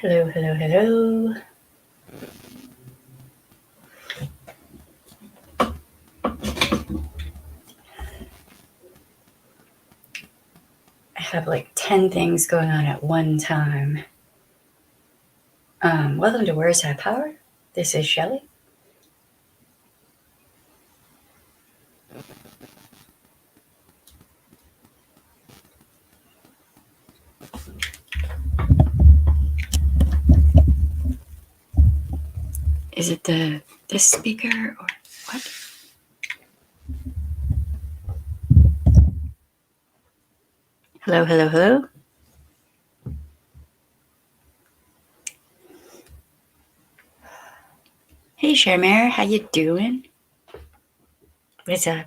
Hello, hello, hello. I have like 10 things going on at one time. Welcome to Words Have Power. This is Shelly. Is it this speaker or what? Hello, hello, hello. Hey, Sharmare, how you doing? What's up?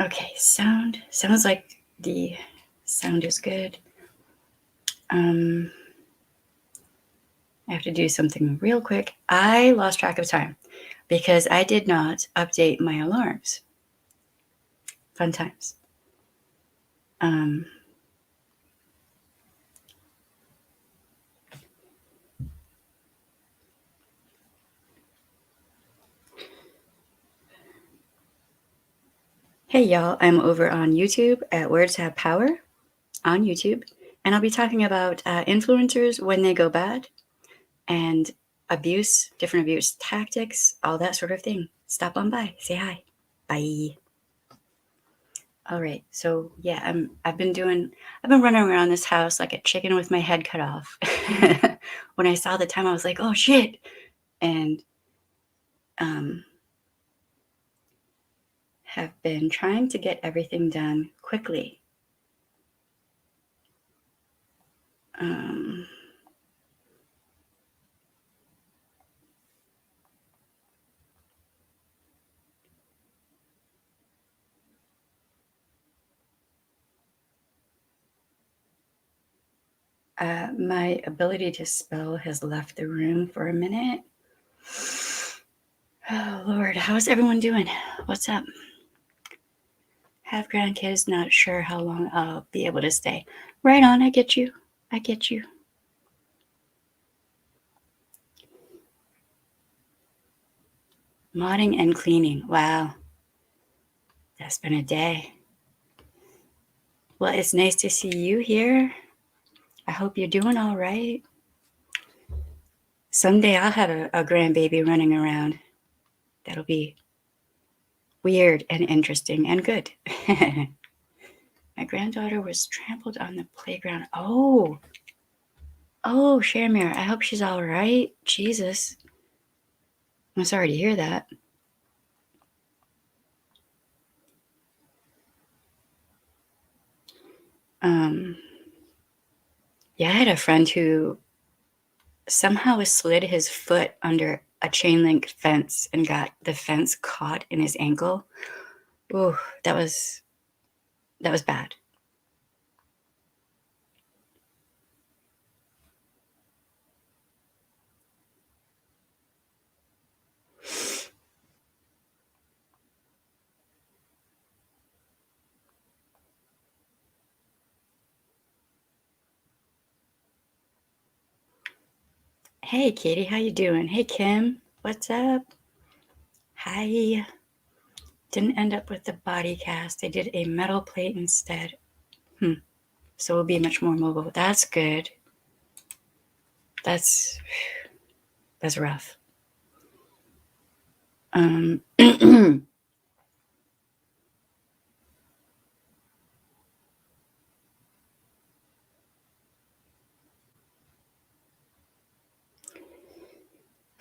Okay, sound. Sounds like the sound is good. I have to do something real quick. I lost track of time because I did not update my alarms. Fun times. Hey y'all, I'm over on YouTube at Words Have Power on YouTube, and I'll be talking about influencers when they go bad and abuse, different abuse tactics, all that sort of thing. Stop on by, say hi. Bye. All right, so yeah, I've been running around this house like a chicken with my head cut off. When I saw the time, I was like, oh shit. And have been trying to get everything done quickly. My ability to spell has left the room for a minute. Oh, Lord, how's everyone doing? What's up? Have grandkids, not sure how long I'll be able to stay. Right on, I get you. I get you. Modding and cleaning. Wow. That's been a day. Well, it's nice to see you here. I hope you're doing all right. Someday I'll have a grandbaby running around. That'll be weird and interesting and good. My granddaughter was trampled on the playground. Oh, Shamir, I hope she's all right. Jesus. I'm sorry to hear that. Yeah, I had a friend who somehow slid his foot under a chain link fence and got the fence caught in his ankle. Ooh, that was bad. Hey, Katie, how you doing? Hey, Kim, what's up? Hi. Didn't end up with the body cast. I did a metal plate instead. So we'll be much more mobile. That's good. That's rough.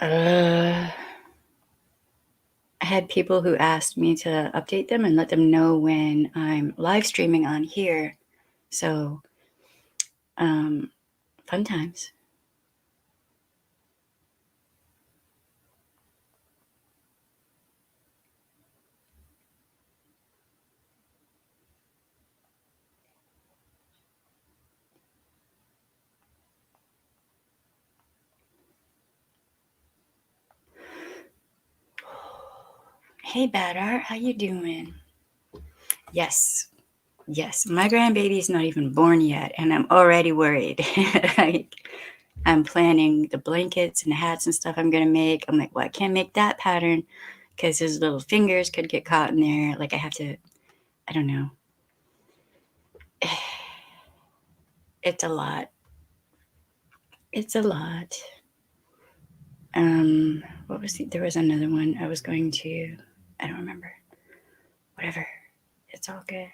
I had people who asked me to update them and let them know when I'm live streaming on here. So, fun times. Hey, Bad Art, how you doing? Yes, Yes, my grandbaby's not even born yet, and I'm already worried. Like, I'm planning the blankets and the hats and stuff I'm gonna make. I'm like, well, I can't make that pattern because his little fingers could get caught in there. Like, I have to, I don't know. It's a lot. It's a lot. What was there was another one I was going to, I don't remember. Whatever. It's all good.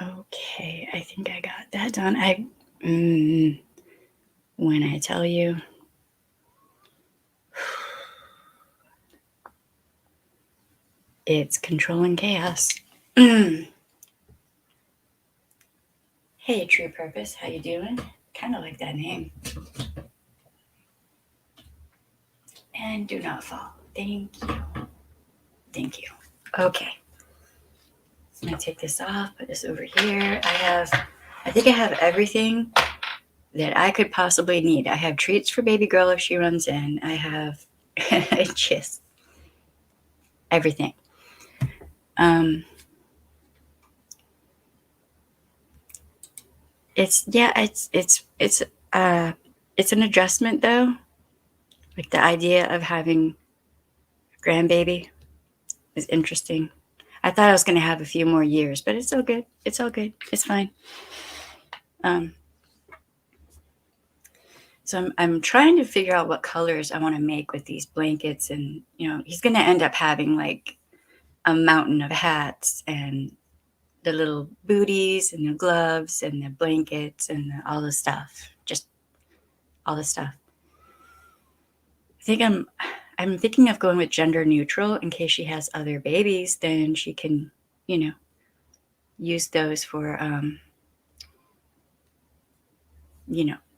Okay, I think I got that done. When I tell you, it's controlling chaos. Hey, True Purpose, how you doing? Kind of like that name. And do not fall. Thank you. Thank you. Okay. I'm gonna take this off, put this over here. I think I have everything that I could possibly need. I have treats for baby girl if she runs in. I have just everything. It's an adjustment though. Like the idea of having a grandbaby is interesting. I thought I was going to have a few more years, but it's all good. It's all good. It's fine. So I'm trying to figure out what colors I want to make with these blankets, and he's going to end up having like a mountain of hats and the little booties and the gloves and the blankets and all the stuff. Just all the stuff. I think I'm thinking of going with gender neutral in case she has other babies, then she can, use those for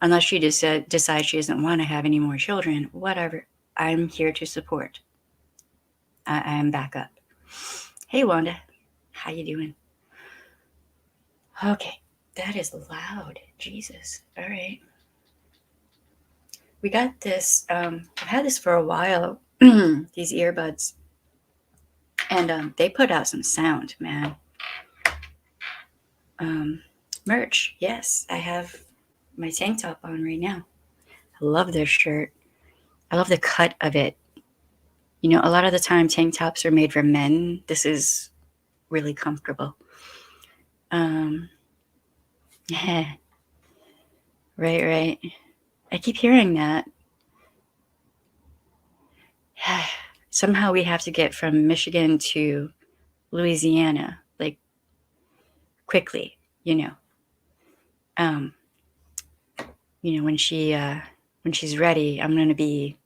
unless she decides she doesn't want to have any more children, whatever. I'm here to support. I am back up. Hey, Wanda. How you doing? Okay. That is loud. Jesus. All right. We got this. I've had this for a while, these earbuds. And they put out some sound, man. Merch. Yes, I have my tank top on right now. I love this shirt. I love the cut of it. A lot of the time tank tops are made for men. This is really comfortable. Yeah. Right. I keep hearing that. Somehow we have to get from Michigan to Louisiana, like quickly, when she's ready, I'm going to be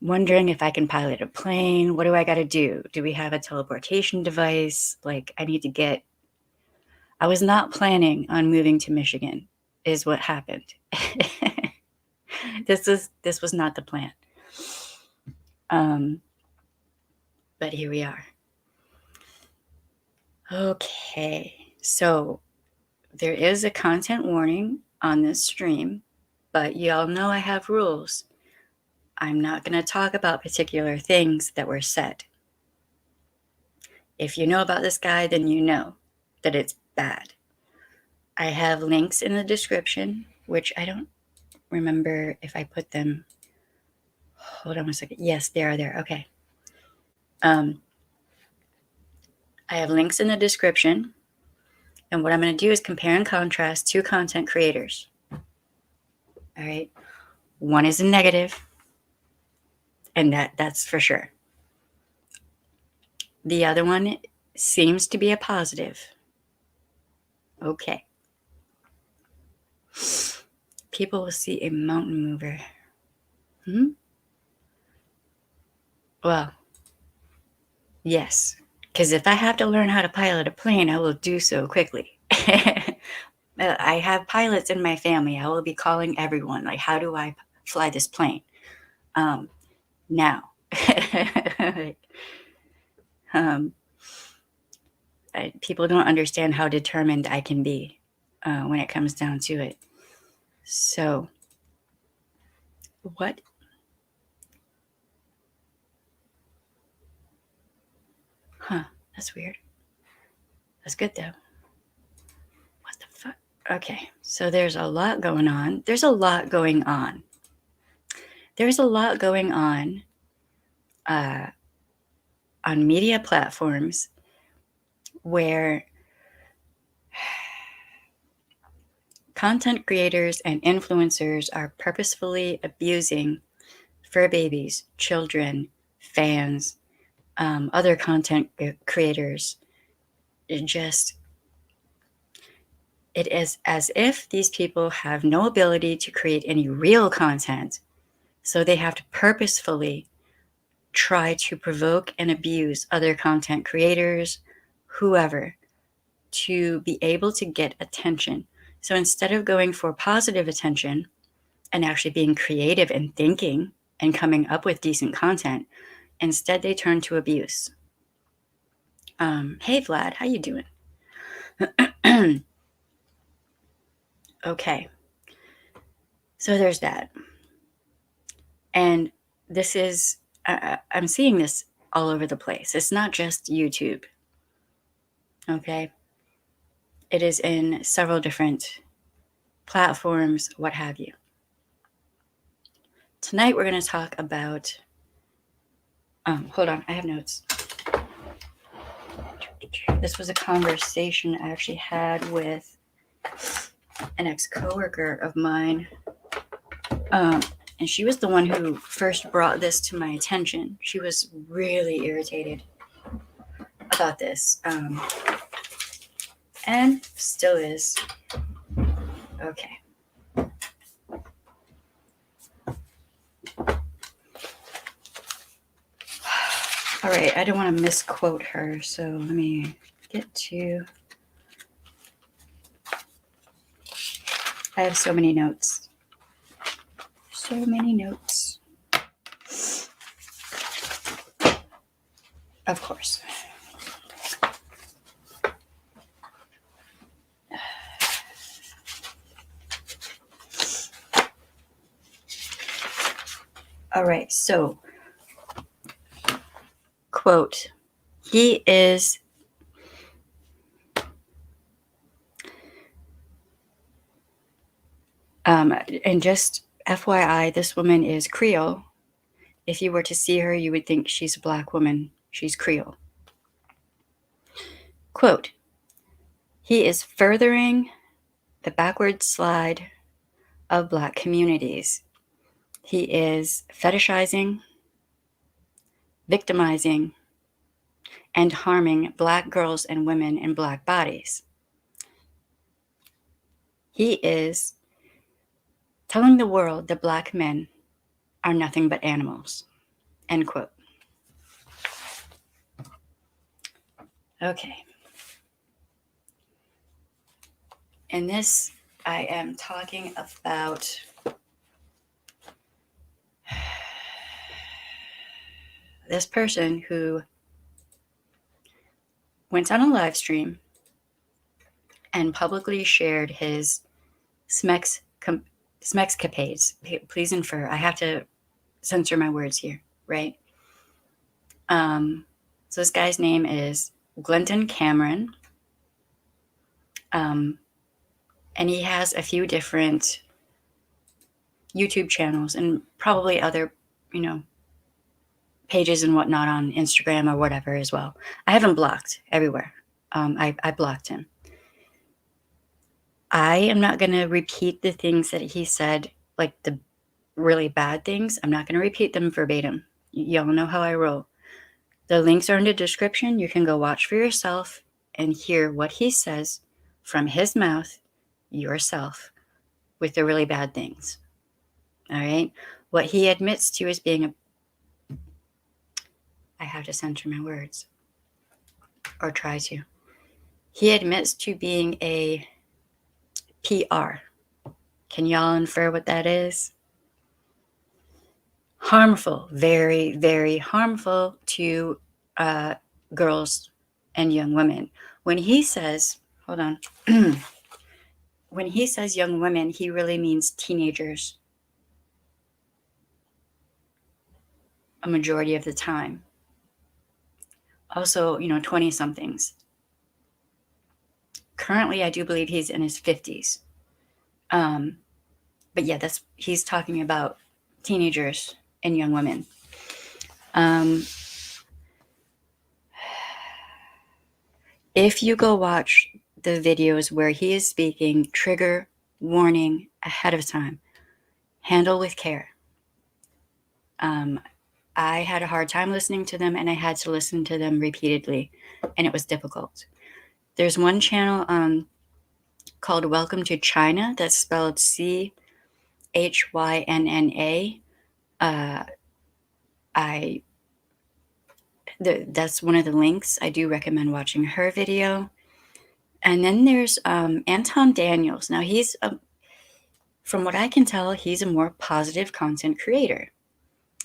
wondering if I can pilot a plane. What do I got to do? Do we have a teleportation device? Like, I was not planning on moving to Michigan, is what happened. This was not the plan. But here we are. Okay, so there is a content warning on this stream, but y'all know I have rules. I'm not going to talk about particular things that were said. If you know about this guy, then you know that it's bad. I have links in the description, which I don't remember if I put them. Hold on a second. Yes, they are there. Okay. I have links in the description. And what I'm going to do is compare and contrast two content creators. All right. One is a negative, and that's for sure. The other one seems to be a positive. Okay. People will see a mountain mover. Well, yes. Because if I have to learn how to pilot a plane, I will do so quickly. I have pilots in my family. I will be calling everyone, like, how do I fly this plane? Now. People don't understand how determined I can be when it comes down to it. So, what That's weird. That's good though. What the fuck? Okay, so there's a lot going on. There's a lot going on on media platforms where content creators and influencers are purposefully abusing fur babies, children, fans, other content creators. It is as if these people have no ability to create any real content, so they have to purposefully try to provoke and abuse other content creators, whoever, to be able to get attention. So instead of going for positive attention and actually being creative and thinking and coming up with decent content, instead they turn to abuse. Hey Vlad, how you doing? Okay, so there's that. And this is, I'm seeing this all over the place. It's not just YouTube. Okay, it is in several different platforms, what have you. Tonight we're going to talk about, hold on, I have notes. This was a conversation I actually had with an ex-coworker of mine. And she was the one who first brought this to my attention. She was really irritated about this. And still is. Okay. All right, I don't want to misquote her, so let me get to... I have so many notes. So many notes. Of course. All right, so, quote, he is... and just FYI, this woman is Creole. If you were to see her, you would think she's a black woman. She's Creole. Quote, he is furthering the backward slide of black communities. He is fetishizing, victimizing, and harming black girls and women in black bodies. He is telling the world that black men are nothing but animals. End quote. Okay. In this, I am talking about this person who went on a live stream and publicly shared his smexcapades. Please infer. I have to censor my words here, right? So this guy's name is Glendon Cameron. And he has a few different YouTube channels and probably other, pages and whatnot on Instagram or whatever as well. I have him blocked everywhere. I blocked him. I am not going to repeat the things that he said, like the really bad things. I'm not going to repeat them verbatim. Y'all know how I roll. The links are in the description. You can go watch for yourself and hear what he says from his mouth yourself with the really bad things. All right? What he admits to is being I have to censor my words. Or try to. He admits to being a PR. Can y'all infer what that is? Harmful. Very, very harmful to girls and young women. When he says, hold on. When he says young women, he really means teenagers. A majority of the time. also, 20 somethings. Currently, I do believe he's in his 50s. But yeah, he's talking about teenagers and young women. If you go watch the videos where he is speaking, trigger warning ahead of time, handle with care. I had a hard time listening to them, and I had to listen to them repeatedly, and it was difficult. There's one channel called Welcome to Chynna, that's spelled Chynna. That's one of the links. I do recommend watching her video. And then there's Anton Daniels. Now from what I can tell, he's a more positive content creator.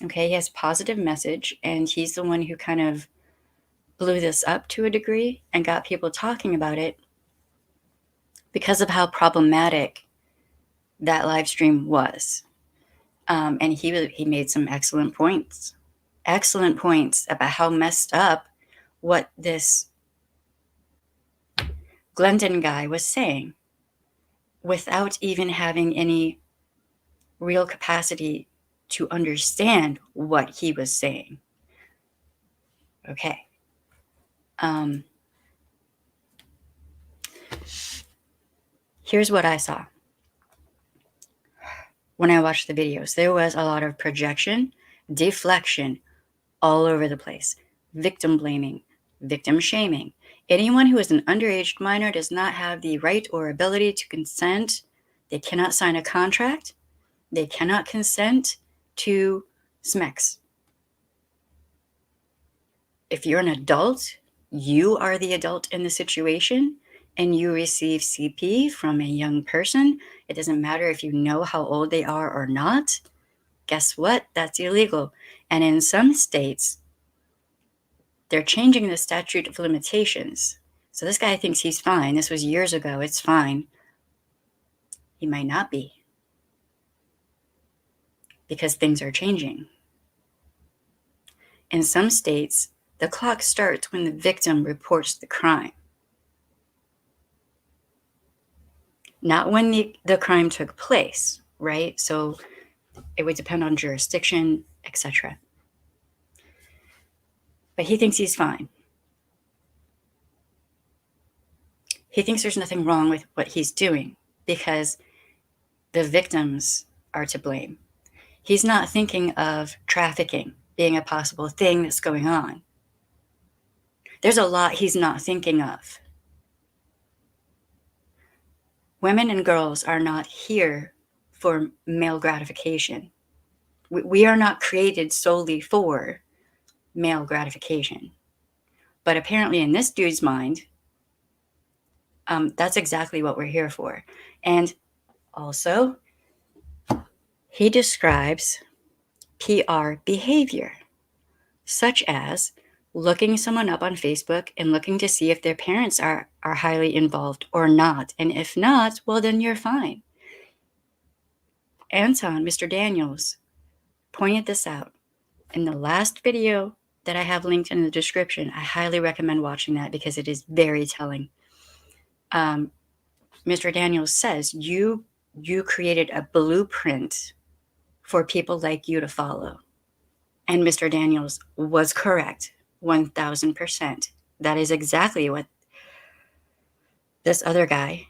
Okay, he has positive message, and he's the one who kind of blew this up to a degree and got people talking about it because of how problematic that live stream was. And he made some excellent points about how messed up what this Glendon guy was saying, without even having any real capacity to understand what he was saying. Okay. Here's what I saw when I watched the videos. There was a lot of projection, deflection all over the place, victim blaming, victim shaming. Anyone who is an underage minor does not have the right or ability to consent. They cannot sign a contract. They cannot consent to SMEX. If you're an adult, you are the adult in the situation, and you receive CP from a young person. It doesn't matter if you know how old they are or not. Guess what? That's illegal. And in some states, they're changing the statute of limitations. So this guy thinks he's fine. This was years ago. It's fine. He might not be, because things are changing. In some states, the clock starts when the victim reports the crime, not when the crime took place, right? So it would depend on jurisdiction, etc. But he thinks he's fine. He thinks there's nothing wrong with what he's doing because the victims are to blame. He's not thinking of trafficking being a possible thing that's going on. There's a lot he's not thinking of. Women and girls are not here for male gratification. We are not created solely for male gratification. But apparently in this dude's mind, that's exactly what we're here for. And also, he describes PR behavior, such as looking someone up on Facebook and looking to see if their parents are highly involved or not. And if not, well, then you're fine. Anton, Mr. Daniels, pointed this out in the last video that I have linked in the description. I highly recommend watching that because it is very telling. Mr. Daniels says, you created a blueprint for people like you to follow. And Mr. Daniels was correct, 1000%. That is exactly what this other guy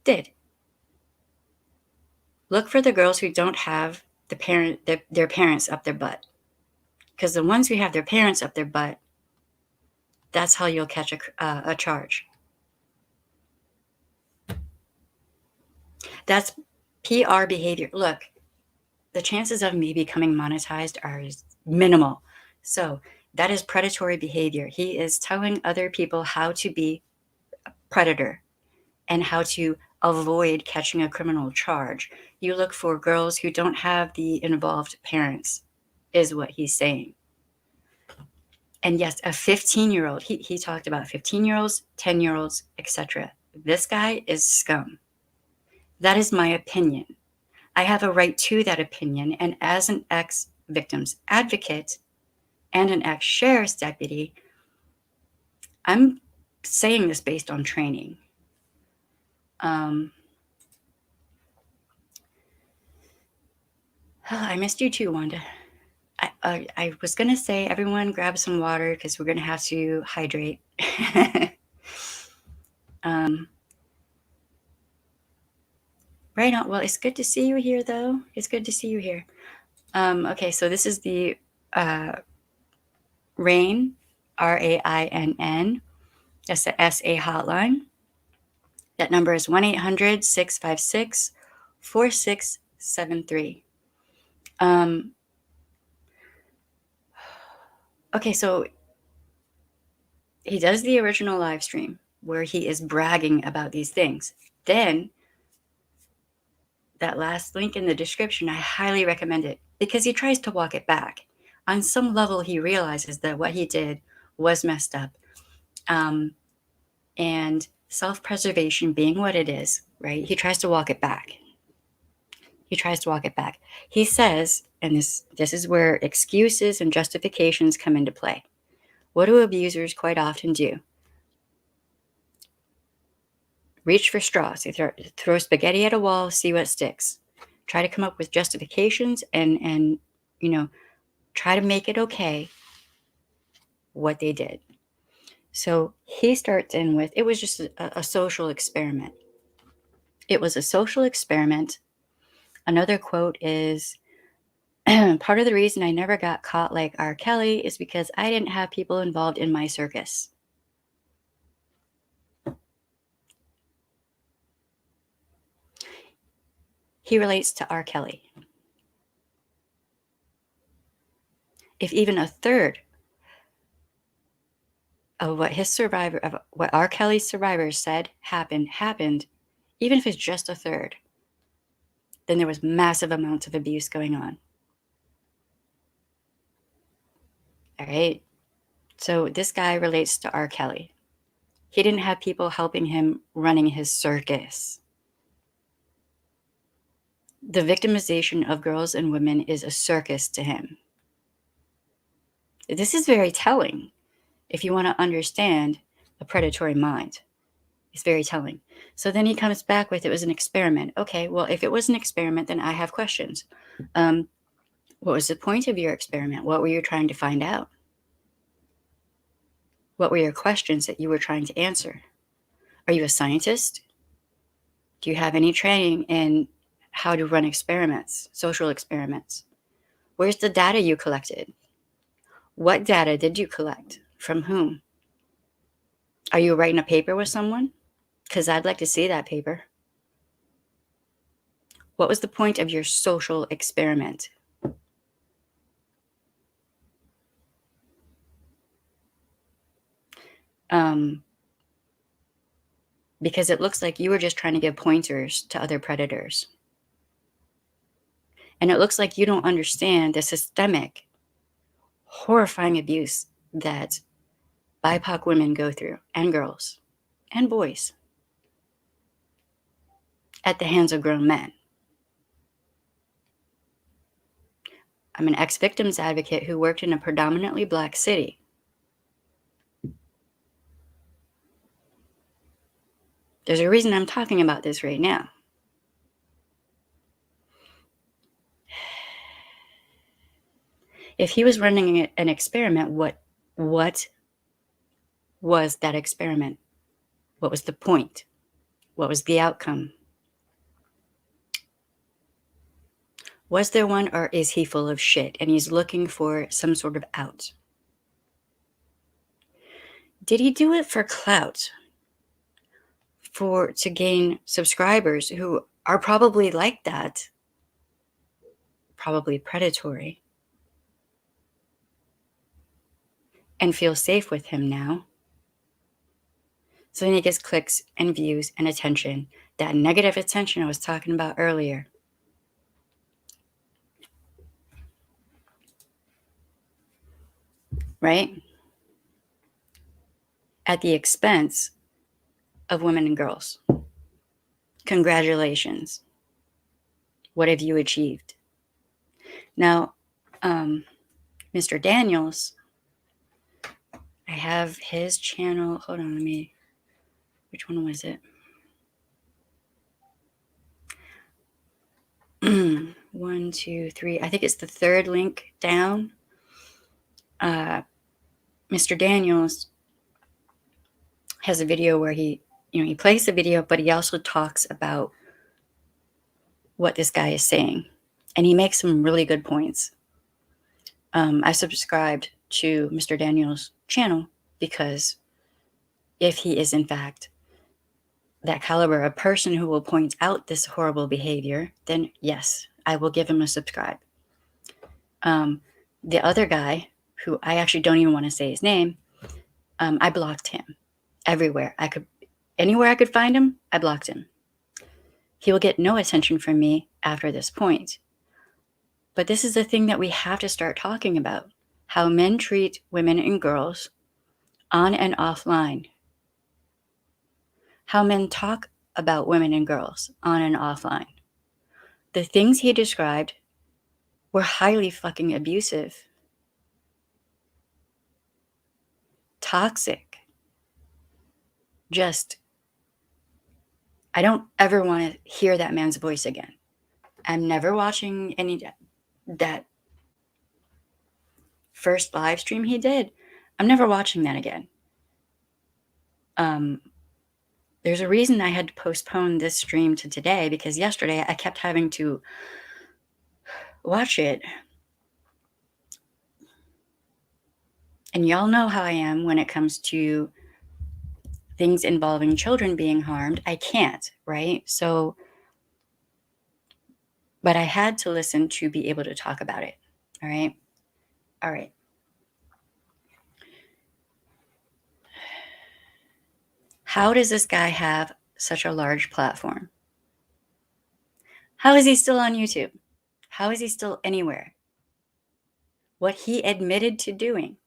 did. Look for the girls who don't have their parents up their butt. Because the ones who have their parents up their butt, that's how you'll catch a charge. That's PR behavior. Look, the chances of me becoming monetized are minimal. So that is predatory behavior. He is telling other people how to be a predator and how to avoid catching a criminal charge. You look for girls who don't have the involved parents, is what he's saying. And yes, a 15-year-old, he talked about 15-year-olds, 10-year-olds, etc. This guy is scum. That is my opinion. I have a right to that opinion, and as an ex-victims advocate and an ex-sheriff's deputy, I'm saying this based on training. I missed you too, Wanda. I was going to say, everyone grab some water because we're going to have to hydrate. Right on. Well, it's good to see you here, though. It's good to see you here. Okay, so this is the RAINN, RAINN. That's the SA hotline. That number is 1-800-656-4673. Okay, so he does the original live stream where he is bragging about these things. Then that last link in the description, I highly recommend it because he tries to walk it back. On some level, he realizes that what he did was messed up. And self-preservation being what it is, right? He tries to walk it back. He tries to walk it back. He says, and this is where excuses and justifications come into play. What do abusers quite often do? Reach for straws. They throw spaghetti at a wall, see what sticks. Try to come up with justifications and try to make it okay what they did. So he starts in with, it was just a social experiment. It was a social experiment. Another quote is, part of the reason I never got caught like R. Kelly is because I didn't have people involved in my circus. He relates to R. Kelly. If even a third of what R. Kelly's survivors said happened, even if it's just a third, then there was massive amounts of abuse going on. All right. So this guy relates to R. Kelly. He didn't have people helping him running his circus. The victimization of girls and women is a circus to him. This is very telling if you want to understand a predatory mind. It's very telling. So then he comes back with, it was an experiment. Okay, well, if it was an experiment, then I have questions. What was the point of your experiment? What were you trying to find out? What were your questions that you were trying to answer? Are you a scientist? Do you have any training in how to run experiments, social experiments? Where's the data you collected? What data did you collect? From whom? Are you writing a paper with someone? Because I'd like to see that paper. What was the point of your social experiment? Because it looks like you were just trying to give pointers to other predators. And it looks like you don't understand the systemic, horrifying abuse that BIPOC women go through, and girls, and boys, at the hands of grown men. I'm an ex-victims advocate who worked in a predominantly Black city. There's a reason I'm talking about this right now. If he was running an experiment, what was that experiment? What was the point? What was the outcome? Was there one, or is he full of shit and he's looking for some sort of out? Did he do it for clout? To gain subscribers who are probably like that, probably predatory, and feel safe with him now? So then he gets clicks and views and attention, that negative attention I was talking about earlier. Right? At the expense of women and girls. Congratulations. What have you achieved? Now, Mr. Daniels, I I have his channel. Hold on, which one was it? 1, 2, 3. I think it's the third link down. Mr. Daniels has a video where he plays the video, but he also talks about what this guy is saying. And he makes some really good points. I subscribed to Mr. Daniels' channel because if he is in fact that caliber of person who will point out this horrible behavior, then yes, I will give him a subscribe. The other guy, who I actually don't even want to say his name, I blocked him everywhere. Anywhere I could find him, I blocked him. He will get no attention from me after this point. But this is the thing that we have to start talking about: how men treat women and girls on and offline. How men talk about women and girls on and offline. The things he described were highly fucking abusive, toxic. Just, I don't ever want to hear that man's voice again. I'm never watching that first live stream he did. I'm never watching that again. There's a reason I had to postpone this stream to today, because yesterday I kept having to watch it. And y'all know how I am when it comes to things involving children being harmed. I can't, right? So, but I had to listen to be able to talk about it. All right. All right. How does this guy have such a large platform? How is he still on YouTube? How is he still anywhere? What he admitted to doing,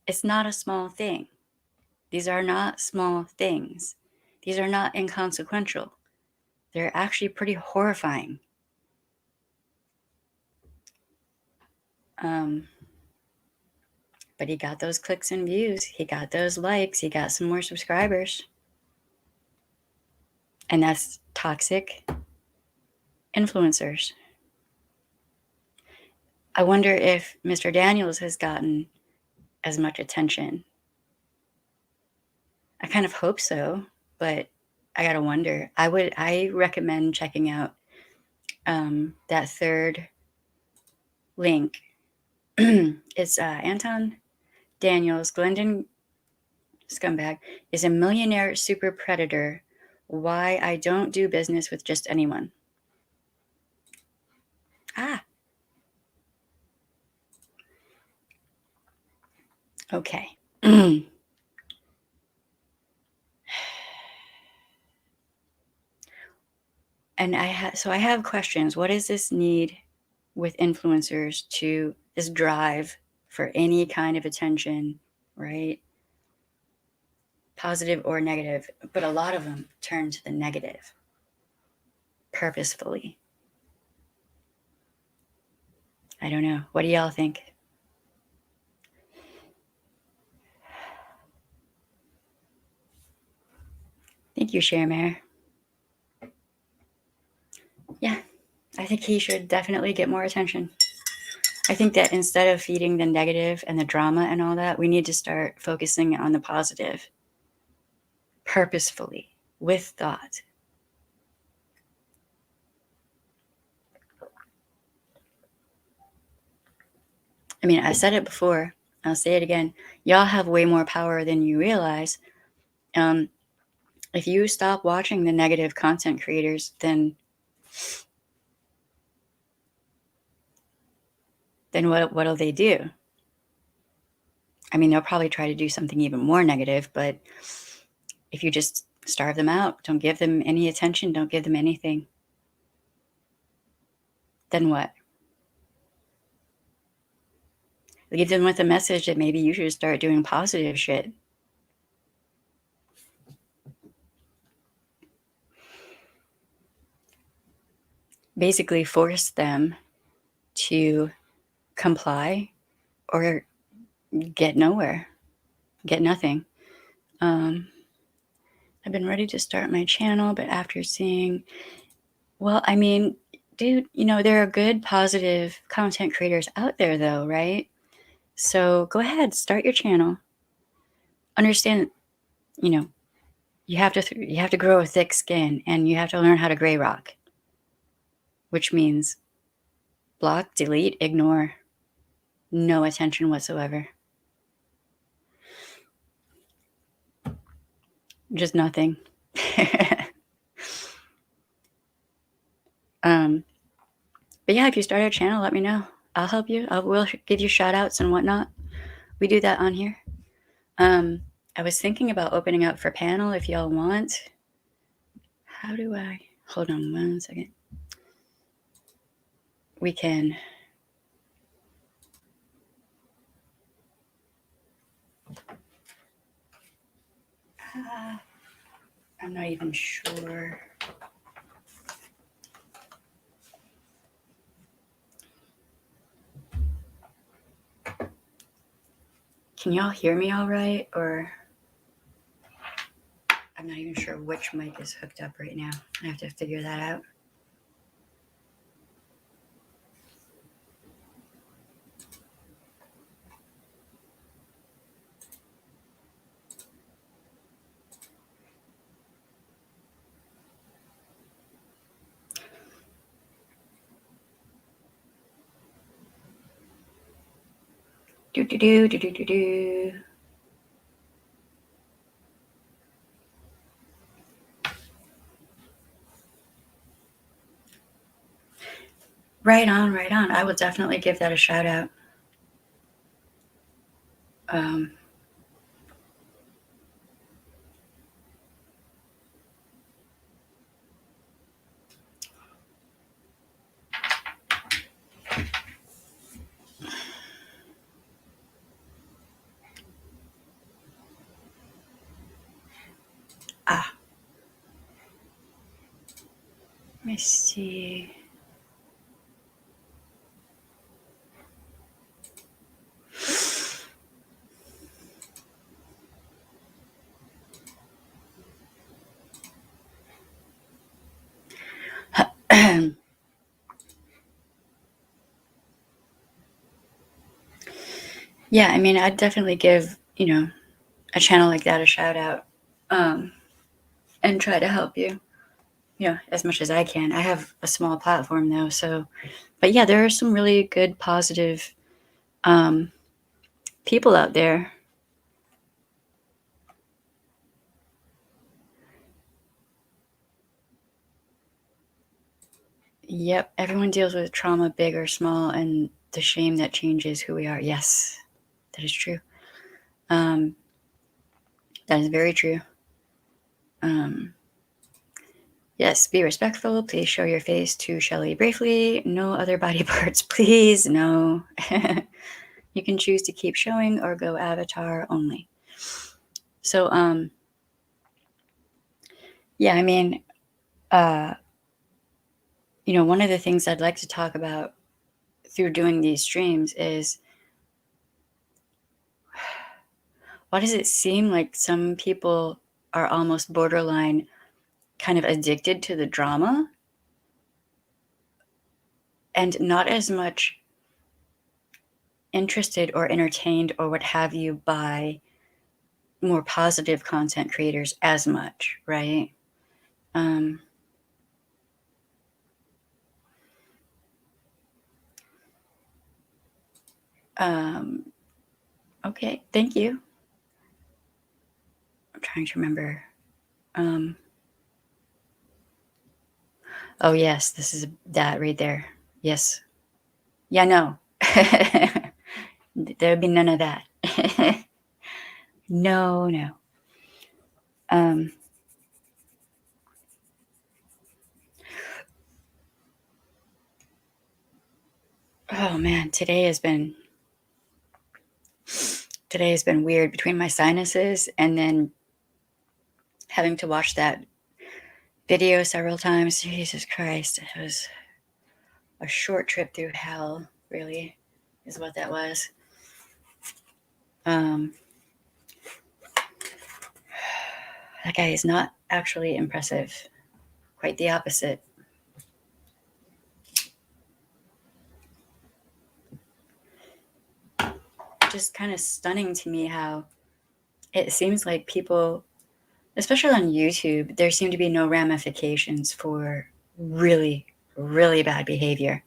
it's not a small thing. These are not small things. These are not inconsequential. They're actually pretty horrifying. But he got those clicks and views. He got those likes. He got some more subscribers. And that's toxic influencers. I wonder if Mr. Daniels has gotten as much attention. I kind of hope so, but I gotta wonder. I recommend checking out that third link. It's Anton Daniels Glendon Scumbag is a millionaire super predator. Why I don't do business with just anyone. Okay. And I have questions. What is this need with influencers to this drive for any kind of attention, right? Positive or negative, but a lot of them turn to the negative purposefully. I don't know. What do y'all think? Thank you, Sharemare. Yeah, I think he should definitely get more attention. I think that instead of feeding the negative and the drama and all that, we need to start focusing on the positive purposefully, with thought. I mean, I said it before. I'll say it again. Y'all have way more power than you realize. If you stop watching the negative content creators, then what'll they do? I mean, they'll probably try to do something even more negative, but if you just starve them out, don't give them any attention, don't give them anything, then what? Leave them with a message that maybe you should start doing positive shit. Basically force them to comply or get nowhere, get nothing. I've been ready to start my channel, but after seeing, well, I mean, dude, there are good, positive content creators out there, though, right? So go ahead, start your channel. Understand, you know, you have to grow a thick skin, and you have to learn how to gray rock, which means block, delete, ignore, no attention whatsoever. Just nothing. But yeah, if you start a channel, let me know. I'll help you. We'll give you shout outs and whatnot. We do that on here. I was thinking about opening up for panel if y'all want. How do I? Hold on 1 second. We can. I'm not even sure. Can y'all hear me all right? Or I'm not even sure which mic is hooked up right now. I have to figure that out. Do do do do do do do. Right on, right on. I will definitely give that a shout out. Let me see. Yeah, I mean, I'd definitely give, a channel like that a shout out, and try to help you, as much as I can. I have a small platform though, so, but yeah, there are some really good, positive people out there. Yep, everyone deals with trauma, big or small, and the shame that changes who we are. Yes, that is true. That is very true. Yes, be respectful. Please show your face to Shelly briefly. No other body parts, please. No. You can choose to keep showing or go avatar only. So, yeah, I mean, one of the things I'd like to talk about through doing these streams is, why does it seem like some people are almost borderline kind of addicted to the drama and not as much interested or entertained or what have you by more positive content creators as much, right? Okay, thank you. I'm trying to remember. Oh yes, this is that right there. Yes. Yeah, no. There'd be none of that. No. Oh man, today has been weird between my sinuses and then having to watch that video several times. Jesus Christ, it was a short trip through hell, really, is what that was. That guy is not actually impressive. Quite the opposite. Just kind of stunning to me how it seems like people, especially on YouTube, there seem to be no ramifications for really, really bad behavior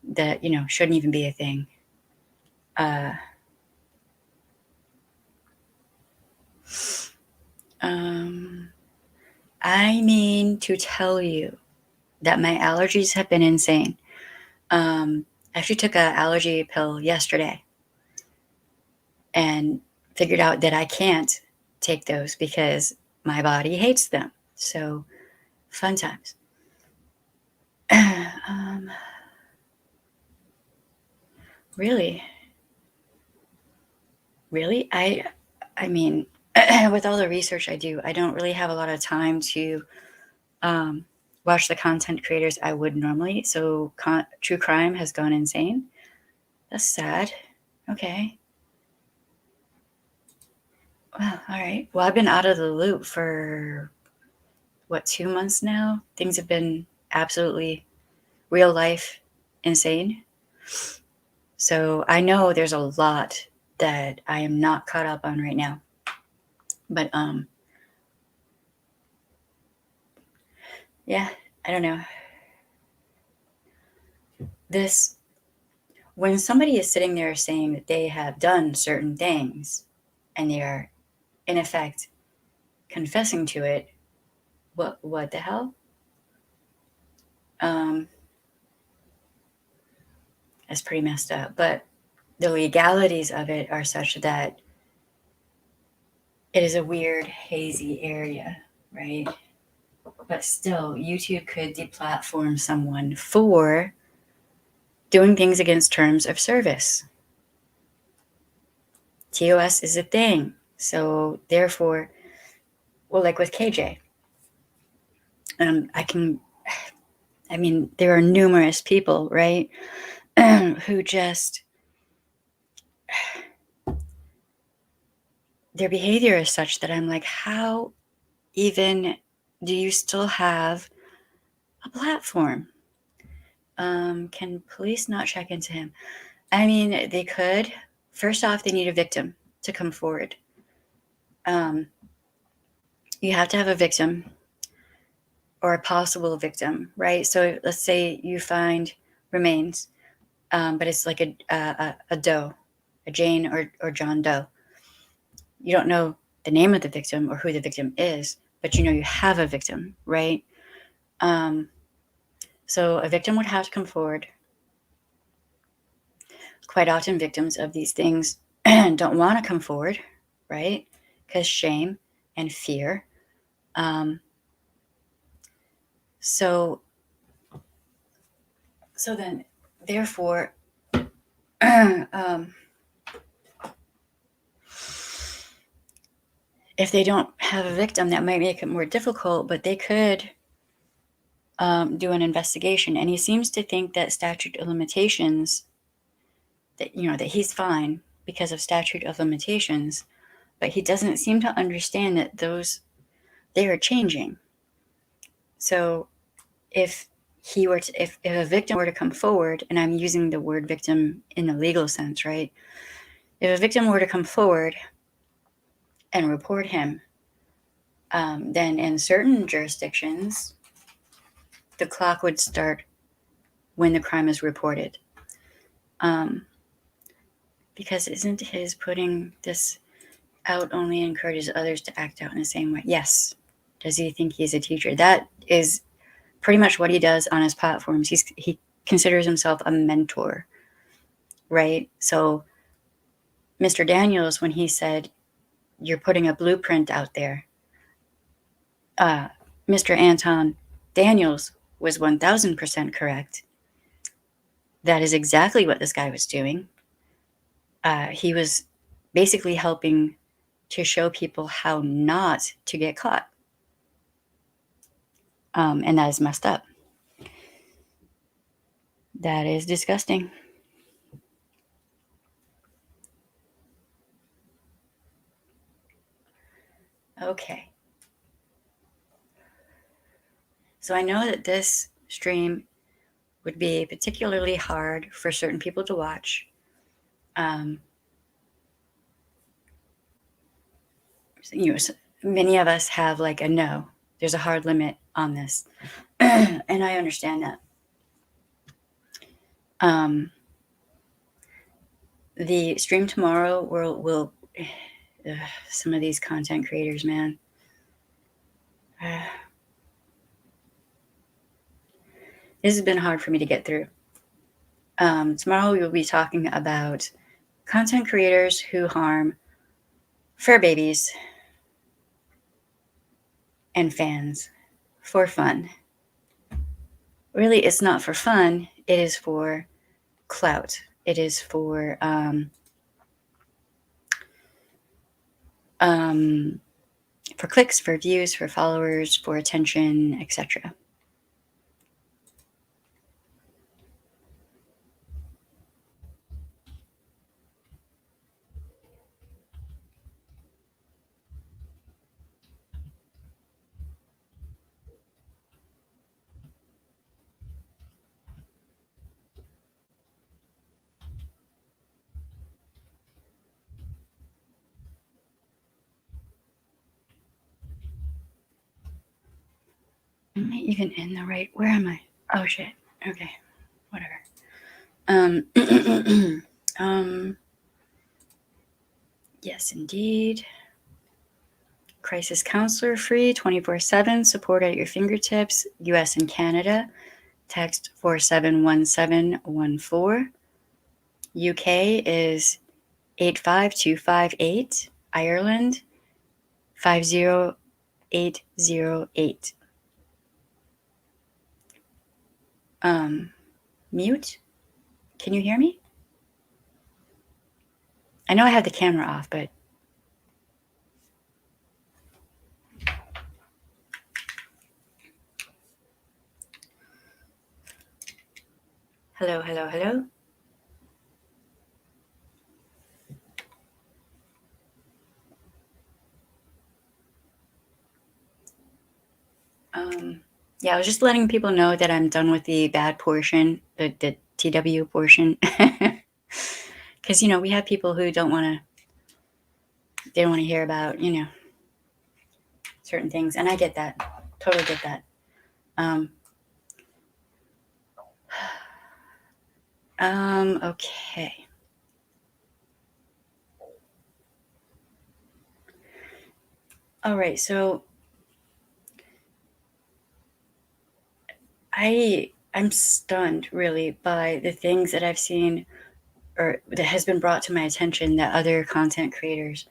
that, shouldn't even be a thing. I mean to tell you that my allergies have been insane. I actually took an allergy pill yesterday and figured out that I can't take those because my body hates them. So, fun times. Really? Really? I mean, with all the research I do, I don't really have a lot of time to watch the content creators I would normally. So true crime has gone insane. That's sad. Okay. Well, all right. Well, I've been out of the loop for 2 months now. Things have been absolutely real life insane. So I know there's a lot that I am not caught up on right now. But yeah, I don't know. When somebody is sitting there saying that they have done certain things and they are in effect confessing to it, what the hell? That's pretty messed up. But the legalities of it are such that it is a weird, hazy area, right? But still, YouTube could deplatform someone for doing things against terms of service. TOS is a thing. So therefore, well, like with KJ, there are numerous people, right, who just, their behavior is such that I'm like, how even do you still have a platform? Can police not check into him? I mean, they could. First off, they need a victim to come forward. You have to have a victim or a possible victim, right? So let's say you find remains, but it's like a Doe, a Jane or John Doe. You don't know the name of the victim or who the victim is, but you know you have a victim, right? So a victim would have to come forward. Quite often victims of these things don't want to come forward, right? Because shame and fear. So then, therefore, if they don't have a victim, that might make it more difficult, but they could do an investigation. And he seems to think that statute of limitations, that he's fine because of statute of limitations, but he doesn't seem to understand that they are changing. So if a victim were to come forward, and I'm using the word victim in the legal sense, right? If a victim were to come forward and report him, then in certain jurisdictions, the clock would start when the crime is reported. Because isn't his putting this out only encourages others to act out in the same way? Yes. Does he think he's a teacher? That is pretty much what he does on his platforms. He considers himself a mentor, right? So Mr. Daniels, when he said, you're putting a blueprint out there, Mr. Anton Daniels was 1000% correct. That is exactly what this guy was doing. He was basically helping to show people how not to get caught. And that is messed up. That is disgusting. Okay. So I know that this stream would be particularly hard for certain people to watch. You know, many of us have like a no. There's a hard limit on this, and I understand that. The stream tomorrow will some of these content creators, man. This has been hard for me to get through. Tomorrow we will be talking about content creators who harm fur babies and fans for fun. Really, it's not for fun. It is for clout. It is for clicks, for views, for followers, for attention, etc. Am I even in the right? Where am I? Oh shit. Okay. Whatever. Yes, indeed. Crisis counselor free 24/7, support at your fingertips, US and Canada. Text 471714. UK is 85258. Ireland 50808. Mute? Can you hear me? I know I have the camera off, but hello, hello, hello. Yeah, I was just letting people know that I'm done with the bad portion, the TW portion. Because, you know, we have people who don't want to, they don't want to hear about, you know, certain things. And I get that. Totally get that. Okay. All right. So I'm stunned really by the things that I've seen or that has been brought to my attention that other content creators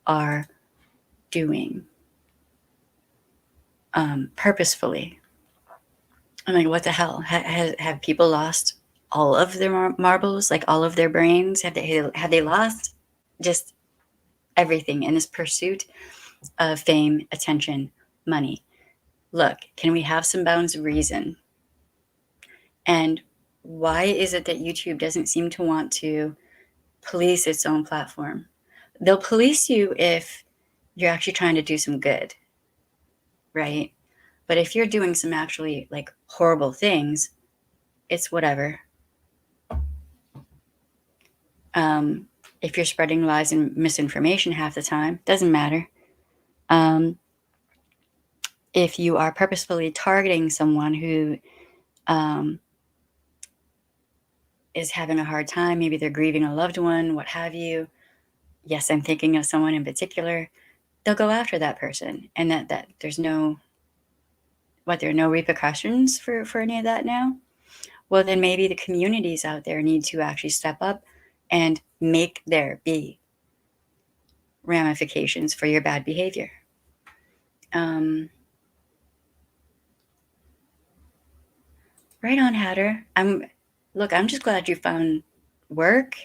are doing purposefully. I'm like, what the hell? Have people lost all of their marbles, like all of their brains? Have they lost just everything in this pursuit of fame, attention, money? Look, can we have some bounds of reason? And why is it that YouTube doesn't seem to want to police its own platform? They'll police you if you're actually trying to do some good, right? But if you're doing some actually like horrible things, it's whatever. If you're spreading lies and misinformation half the time, doesn't matter. If you are purposefully targeting someone who is having a hard time, maybe they're grieving a loved one, what have you. Yes, I'm thinking of someone in particular. They'll go after that person, and that there's no there are no repercussions for any of that now. Well, then maybe the communities out there need to actually step up and make there be ramifications for your bad behavior. Right on, Hatter. I'm just glad you found work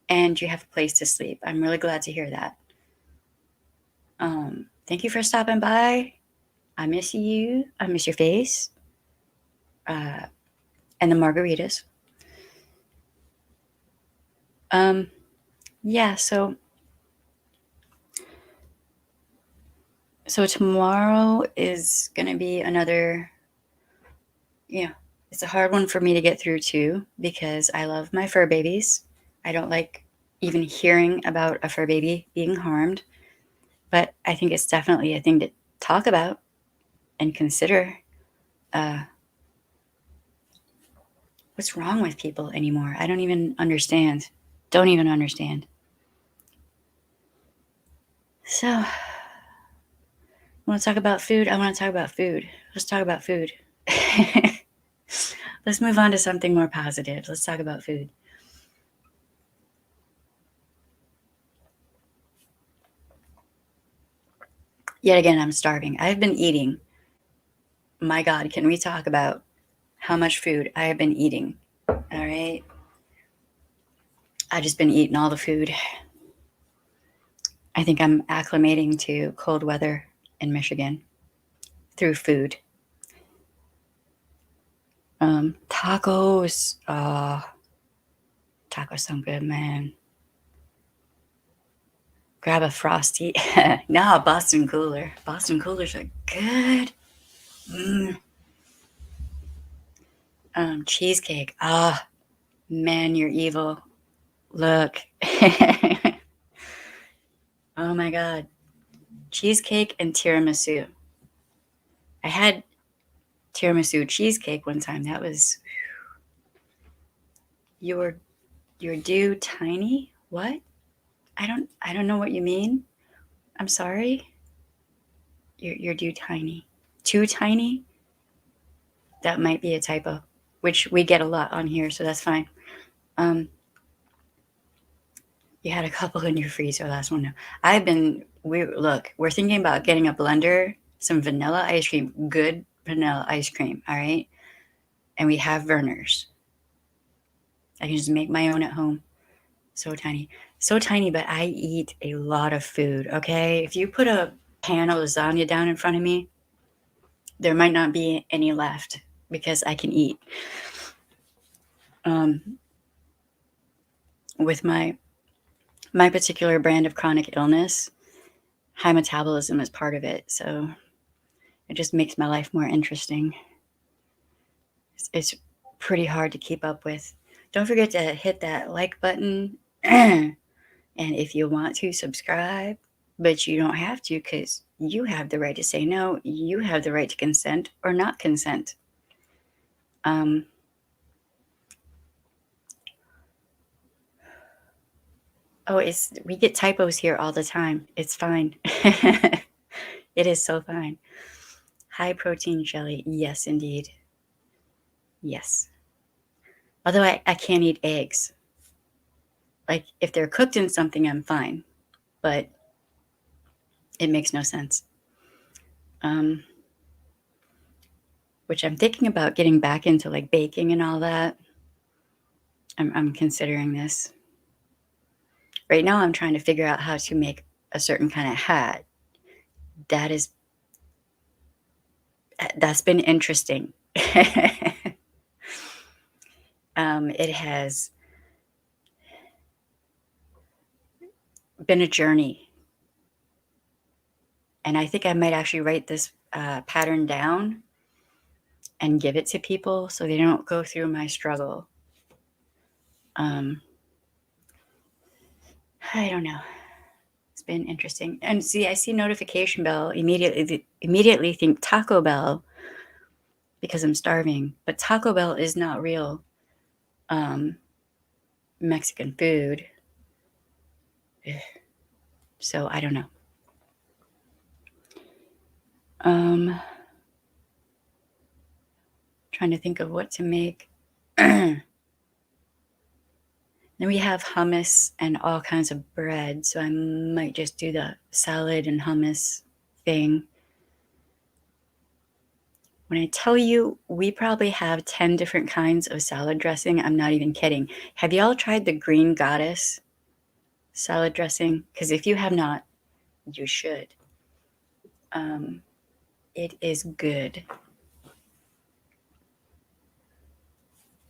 and you have a place to sleep. I'm really glad to hear that. Thank you for stopping by. I miss you. I miss your face. And the margaritas. Yeah, so So tomorrow is going to be another, it's a hard one for me to get through too, because I love my fur babies. I don't like even hearing about a fur baby being harmed, but I think it's definitely a thing to talk about and consider. What's wrong with people anymore? I don't even understand. Don't even understand. So, want to talk about food? I want to talk about food. Let's talk about food. Let's move on to something more positive. Let's talk about food. Yet again, I'm starving. I've been eating. My God, can we talk about how much food I have been eating? All right. I've just been eating all the food. I think I'm acclimating to cold weather in Michigan through food. Tacos. Tacos sound good, man. Grab a Frosty. No, Boston Cooler. Boston Coolers are good. Cheesecake. Ah, man, you're evil. Look. Oh my God. Cheesecake and tiramisu. I had tiramisu cheesecake one time. That was your due tiny? What? I don't know what you mean. I'm sorry. You're due tiny. Too tiny? That might be a typo, which we get a lot on here, so that's fine. You had a couple in your freezer last one. No. We're thinking about getting a blender, some vanilla ice cream, good vanilla ice cream, all right? And we have Verner's. I can just make my own at home. So tiny. So tiny, but I eat a lot of food, okay? If you put a pan of lasagna down in front of me, there might not be any left because I can eat. With my particular brand of chronic illness, high metabolism is part of it, so it just makes my life more interesting. It's pretty hard to keep up with. Don't forget to hit that like button. And if you want to, subscribe. But you don't have to, because you have the right to say no. You have the right to consent or not consent. We get typos here all the time. It's fine. It is so fine. High protein jelly. Yes, indeed. Yes. Although I can't eat eggs. Like, if they're cooked in something, I'm fine. But it makes no sense. Which I'm thinking about getting back into, like, baking and all that. I'm considering this. Right now, I'm trying to figure out how to make a certain kind of hat. That's been interesting. It has been a journey. And I think I might actually write this pattern down and give it to people so they don't go through my struggle. I don't know. It's been interesting. And see, I see notification bell, immediately think Taco Bell because I'm starving. But Taco Bell is not real Mexican food. So I don't know. Trying to think of what to make. Then we have hummus and all kinds of bread, so I might just do the salad and hummus thing. When I tell you we probably have 10 different kinds of salad dressing, I'm not even kidding. Have y'all tried the Green Goddess salad dressing? Because if you have not, you should. It is good.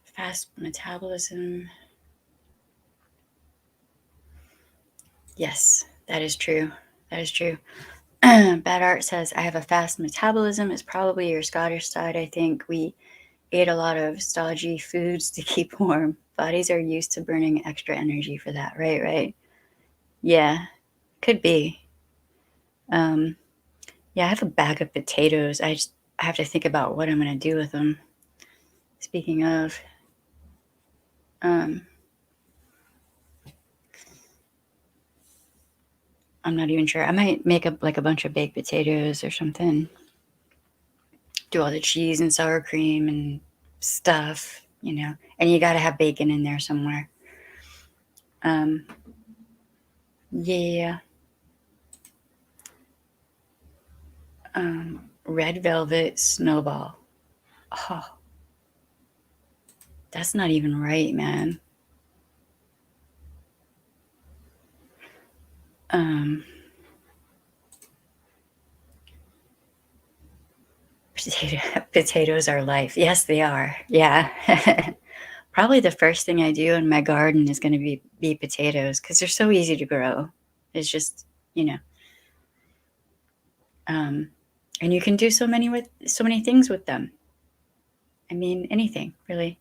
Fast metabolism. Yes, that is true. That is true. Bad Art says, I have a fast metabolism. It's probably your Scottish side. I think we ate a lot of stodgy foods to keep warm. Bodies are used to burning extra energy for that. Right. Yeah, could be. Yeah, I have a bag of potatoes. I have to think about what I'm going to do with them. Speaking of, I'm not even sure. I might make up like a bunch of baked potatoes or something. Do all the cheese and sour cream and stuff, and you got to have bacon in there somewhere. Yeah. Red velvet snowball. Oh, that's not even right, man. Potatoes are life. Yes, they are. Yeah. Probably the first thing I do in my garden is going to be potatoes because they're so easy to grow. It's just, and you can do so many things with them. I mean, anything really.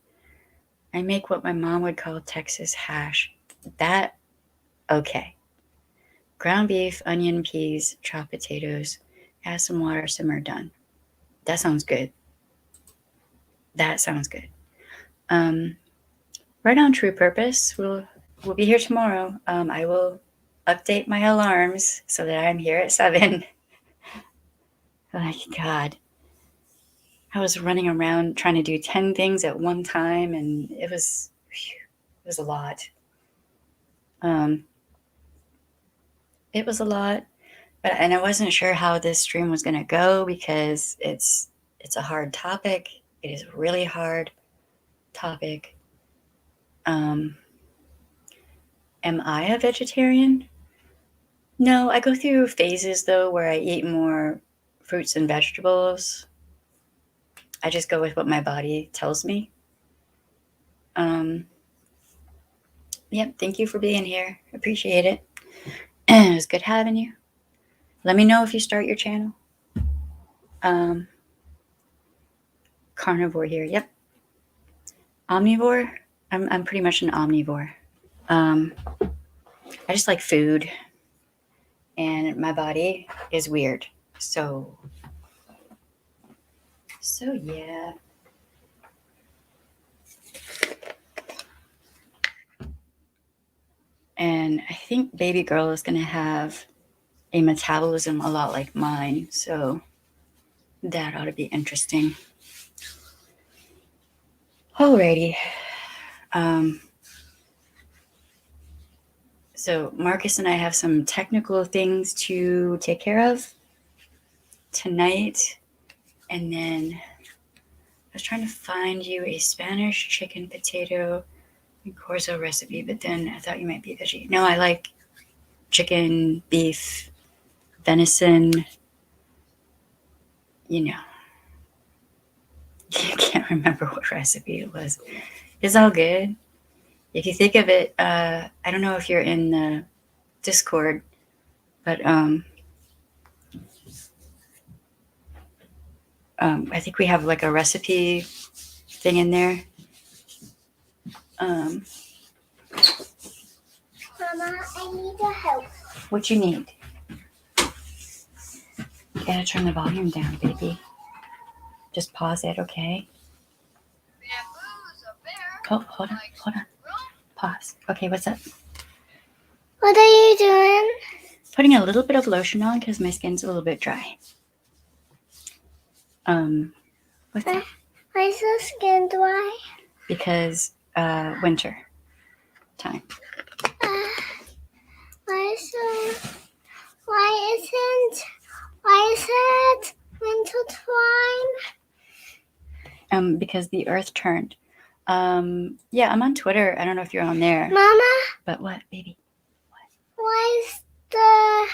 I make what my mom would call Texas hash. That, okay. Ground beef, onion, peas, chopped potatoes, add some water, simmer, done. That sounds good. Right on, True Purpose. We'll be here tomorrow. I will update my alarms so that I'm here at 7. Oh, God. I was running around trying to do 10 things at one time, and it was a lot. It was a lot, and I wasn't sure how this stream was going to go because it's a hard topic. It is a really hard topic. Am I a vegetarian? No, I go through phases though where I eat more fruits and vegetables. I just go with what my body tells me. Yep, thank you for being here. Appreciate it. It was good having you. Let me know if you start your channel. Carnivore here. Yep. Omnivore. I'm pretty much an omnivore. I just like food, and my body is weird. So yeah. And I think baby girl is going to have a metabolism a lot like mine. So that ought to be interesting. Alrighty. So Marcus and I have some technical things to take care of tonight. And then I was trying to find you a Spanish chicken potato and Corso recipe, but then I thought you might be veggie. No, I like chicken, beef, venison, You can't remember what recipe it was. It's all good. If you think of it, I don't know if you're in the Discord, but I think we have like a recipe thing in there. Mama, I need your help. What you need? You gotta turn the volume down, baby. Just pause it, okay? Oh, hold on. Pause. Okay, what's up? What are you doing? Putting a little bit of lotion on because my skin's a little bit dry. What's that? Why is your skin dry? Because winter time. Why is it winter time? Because the earth turned. Yeah, I'm on Twitter. I don't know if you're on there. Mama? But what, baby? What?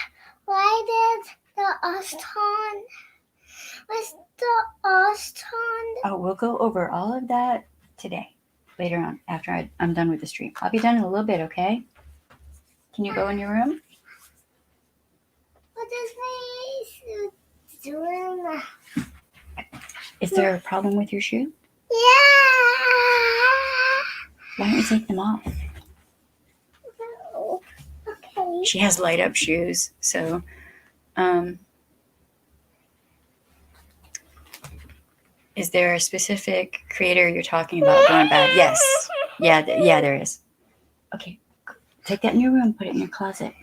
Why did the earth turn? What's the earth turned? Oh, we'll go over all of that today, later on, after I'm done with the stream. I'll be done in a little bit, okay? Can you go in your room? What his face doing that. Is there a problem with your shoe? Yeah. Why don't you take them off? Oh, okay. She has light up shoes, so is there a specific creator you're talking about going bad? Yes. Yeah, there is. Okay, take that in your room, put it in your closet.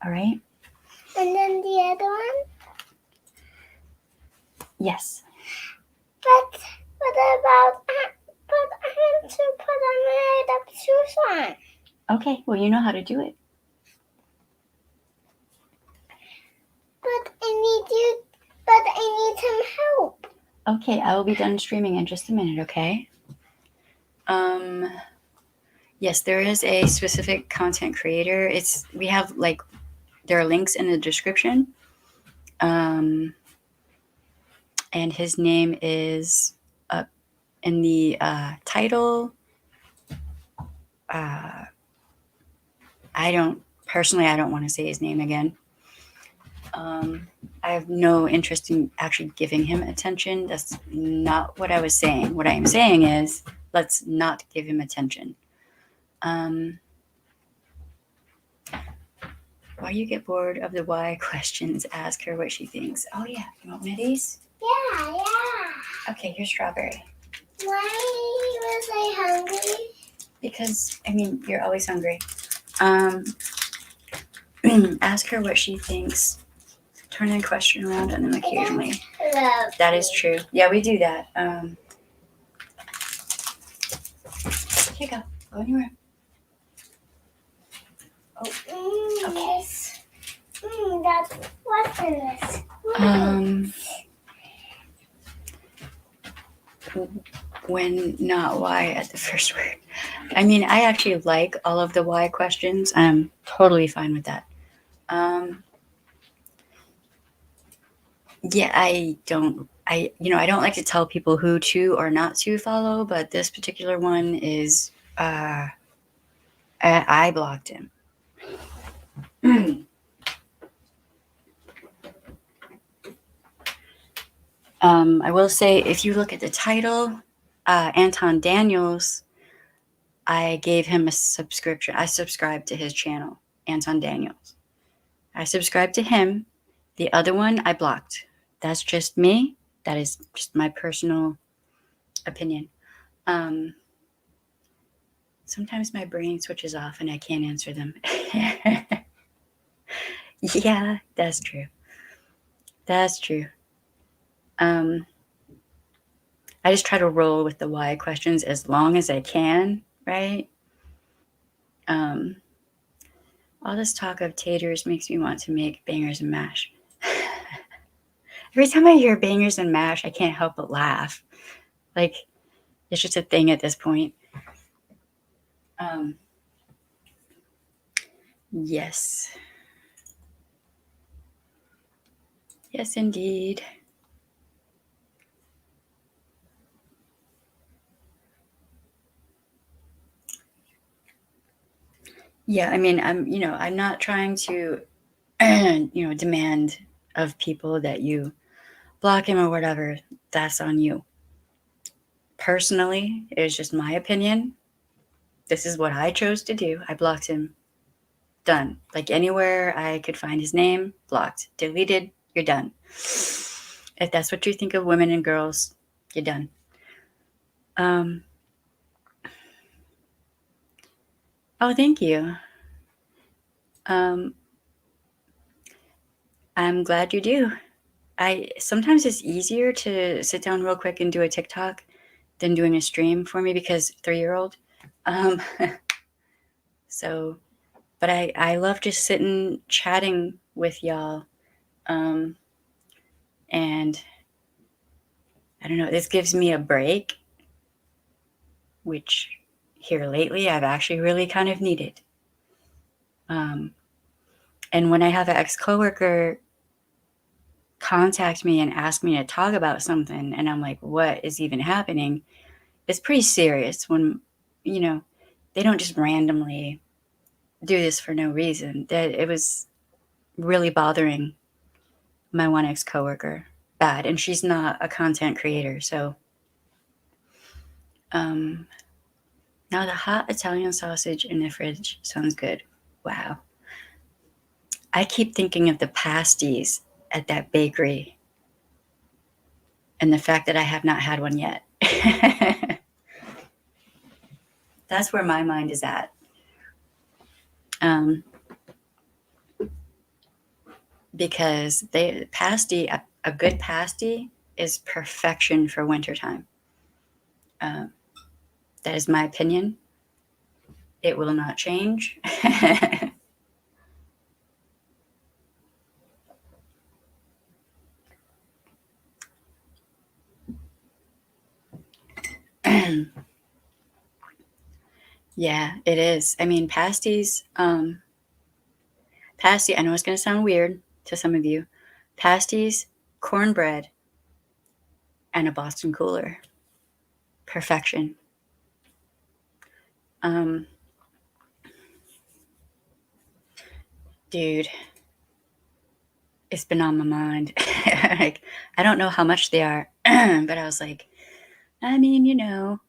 All right? And then the other one? Yes. But I have to put on my shoes on. Okay, well, you know how to do it. But I need some help. Okay, I will be done streaming in just a minute, okay? Yes, there is a specific content creator. There are links in the description. And his name is up in the title. I don't want to say his name again. I have no interest in actually giving him attention. That's not what I was saying. What I am saying is, let's not give him attention. Why you get bored of the why questions, ask her what she thinks. Oh yeah, you want one of these? Yeah. Okay, here's strawberry. Why was I hungry? Because, you're always hungry. Ask her what she thinks. Turn the question around on them occasionally. That is true. Yeah, we do that. Here you go. Go in your room. Oh, okay. That's what's in this. When not why at the first word. I actually like all of the why questions. I'm totally fine with that. Yeah, I don't like to tell people who to or not to follow, but this particular one is I blocked him. I will say, if you look at the title, Anton Daniels, I gave him a subscription. I subscribed to his channel, Anton Daniels. I subscribed to him. The other one I blocked. That's just me. That is just my personal opinion. Sometimes my brain switches off and I can't answer them. Yeah, that's true. That's true. I just try to roll with the why questions as long as I can, right? All this talk of taters makes me want to make bangers and mash. Every time I hear bangers and mash, I can't help but laugh. Like, it's just a thing at this point. Yes. Yes, indeed. Yeah, I'm not trying to, demand of people that you block him or whatever. That's on you. Personally, it is just my opinion. This is what I chose to do. I blocked him. Done. Like, anywhere I could find his name, blocked. Deleted, you're done. If that's what you think of women and girls, you're done. Oh, thank you. I'm glad you do. Sometimes it's easier to sit down real quick and do a TikTok than doing a stream for me because 3-year-old. So, but I love just sitting chatting with y'all. And I don't know, this gives me a break, which here lately I've actually really kind of needed. And when I have an ex-coworker contact me and ask me to talk about something, and I'm like, what is even happening? It's pretty serious when, they don't just randomly do this for no reason. That it was really bothering my one ex-coworker bad, and she's not a content creator. So now the hot Italian sausage in the fridge sounds good. Wow. I keep thinking of the pasties at that bakery and the fact that I have not had one yet. That's where my mind is at. Because a good pasty is perfection for wintertime. That is my opinion. It will not change. Yeah, it is. I mean, pasties, pasty, I know it's going to sound weird to some of you. Pasties, cornbread, and a Boston cooler. Perfection. Dude, it's been on my mind. Like, I don't know how much they are, but I was like, I mean, you know,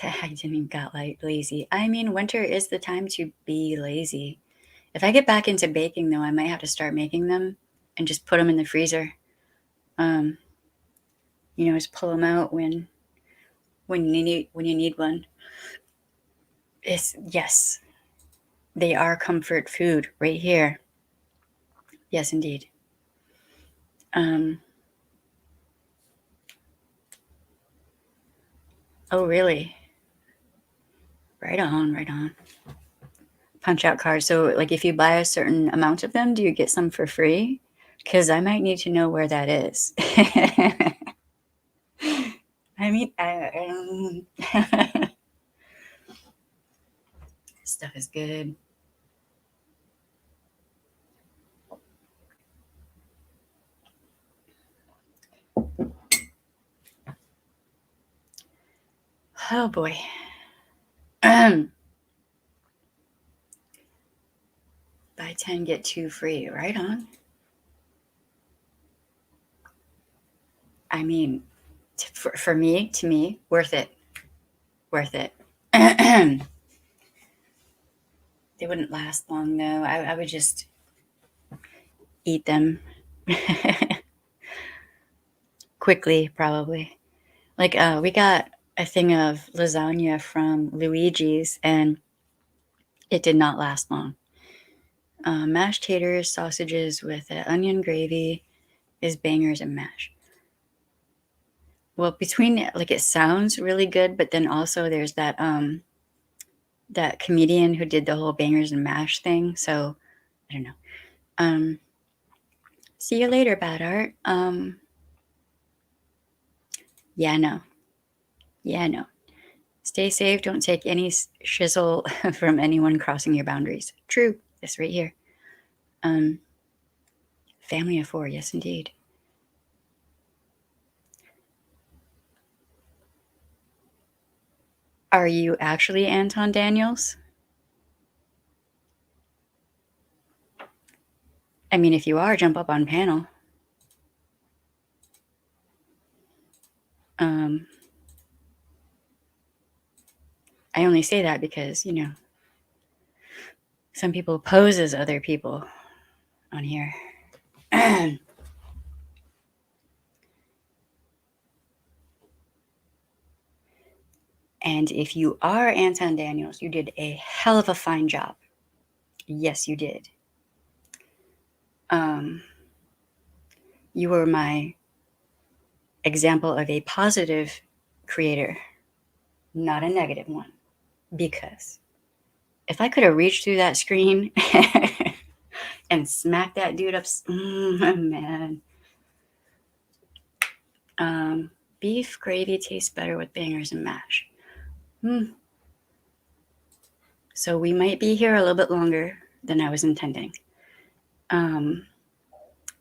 I didn't even got like lazy. I mean, winter is the time to be lazy. If I get back into baking, though, I might have to start making them and just put them in the freezer. You know, just pull them out when you need one. Yes, they are comfort food right here. Yes, indeed. Oh, really? Right on, right on. Punch out cards. So, like, if you buy a certain amount of them, do you get some for free? Because I might need to know where that is. I mean, stuff is good. Oh boy. Buy 10, get 2 free. Right on. I mean, for me, to me, worth it. Worth it. They wouldn't last long though. I would just eat them quickly, probably. Like, we got a thing of lasagna from Luigi's, and it did not last long. Mashed taters, sausages with onion gravy is bangers and mash. Well, between like it sounds really good, but then also there's that comedian who did the whole bangers and mash thing. So I don't know. See you later, bad art. Yeah, no. Yeah, no. Stay safe. Don't take any shizzle from anyone crossing your boundaries. True. This right here. Family of 4. Yes, indeed. Are you actually Anton Daniels? I mean, if you are, jump up on panel. I only say that because, you know, some people pose as other people on here. And if you are Anton Daniels, you did a hell of a fine job. Yes, you did. You were my example of a positive creator, not a negative one. Because if I could have reached through that screen and smacked that dude up, man. Beef gravy tastes better with bangers and mash. So we might be here a little bit longer than I was intending.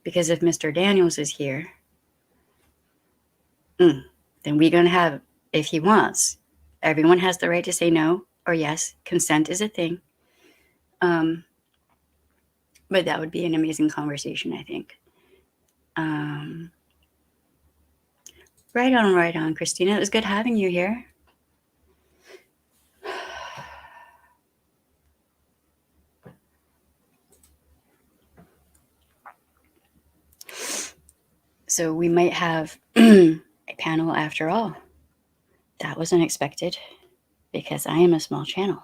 Because if Mr. Daniels is here, then we're going to have, if he wants, everyone has the right to say no or yes. Consent is a thing. But that would be an amazing conversation, I think. Um, right on, Christina. It was good having you here. So we might have a panel after all. That was unexpected because I am a small channel.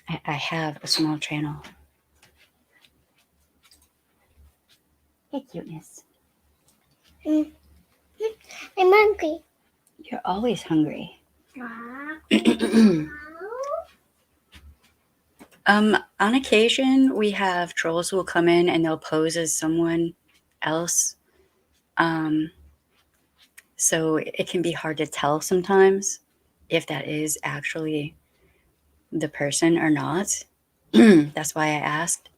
I have a small channel. Hey, cuteness. I'm hungry. You're always hungry. On occasion, we have trolls who will come in and they'll pose as someone else. So it can be hard to tell sometimes if that is actually the person or not. That's why I asked.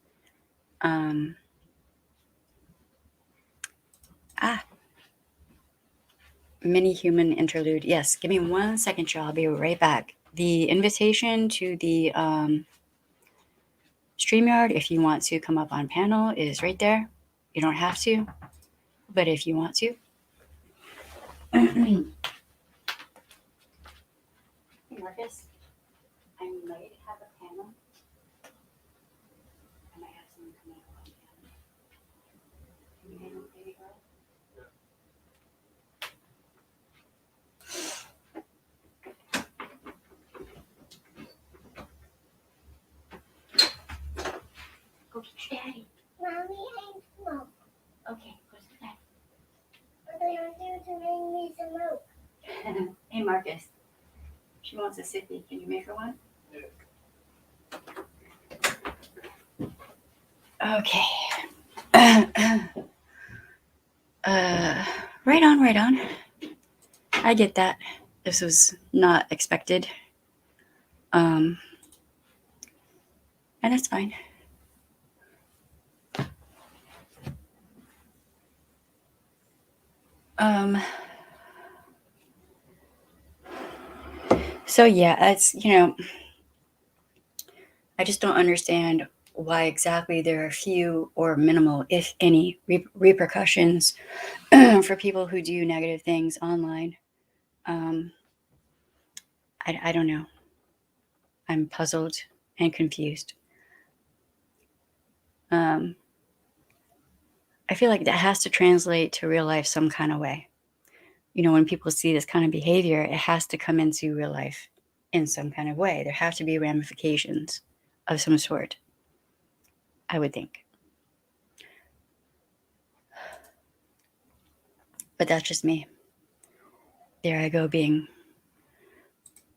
Mini human interlude. Yes, give me 1 second, y'all. I'll be right back. The invitation to the StreamYard, if you want to come up on panel, is right there. You don't have to, but if you want to. Hey, Marcus, I might have a panel. I might have someone coming up on panel. Can you handle baby girl? Go get your daddy. Mommy, I smoke. Okay, go to bed. What do you want to bring me some milk? Hey, Marcus. She wants a sippy. Can you make her one? Yeah. Okay. Right on. I get that. This was not expected. And it's fine. So yeah, it's, I just don't understand why exactly there are few or minimal, if any, repercussions for people who do negative things online. I don't know. I'm puzzled and confused. I feel like that has to translate to real life some kind of way. When people see this kind of behavior, it has to come into real life in some kind of way. There have to be ramifications of some sort, I would think. But that's just me. There I go, being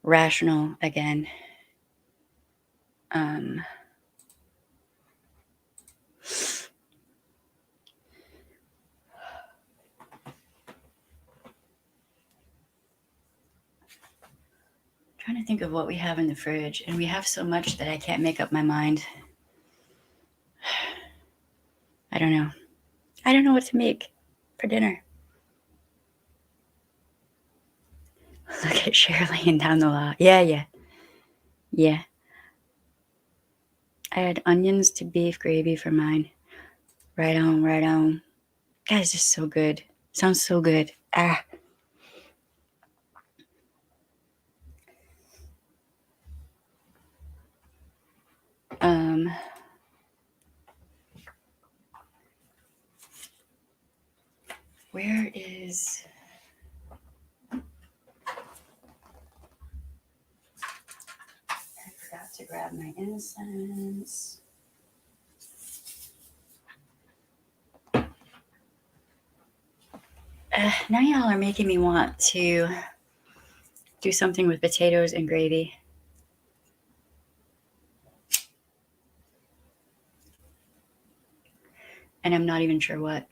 rational again. Trying to think of what we have in the fridge, and we have so much that I can't make up my mind. I don't know. I don't know what to make for dinner. Look at Shirley down the law. Yeah. I had onions to beef gravy for mine. Right on. Guys, this is so good. Sounds so good. Where is... I forgot to grab my incense. Now y'all are making me want to do something with potatoes and gravy. And I'm not even sure what.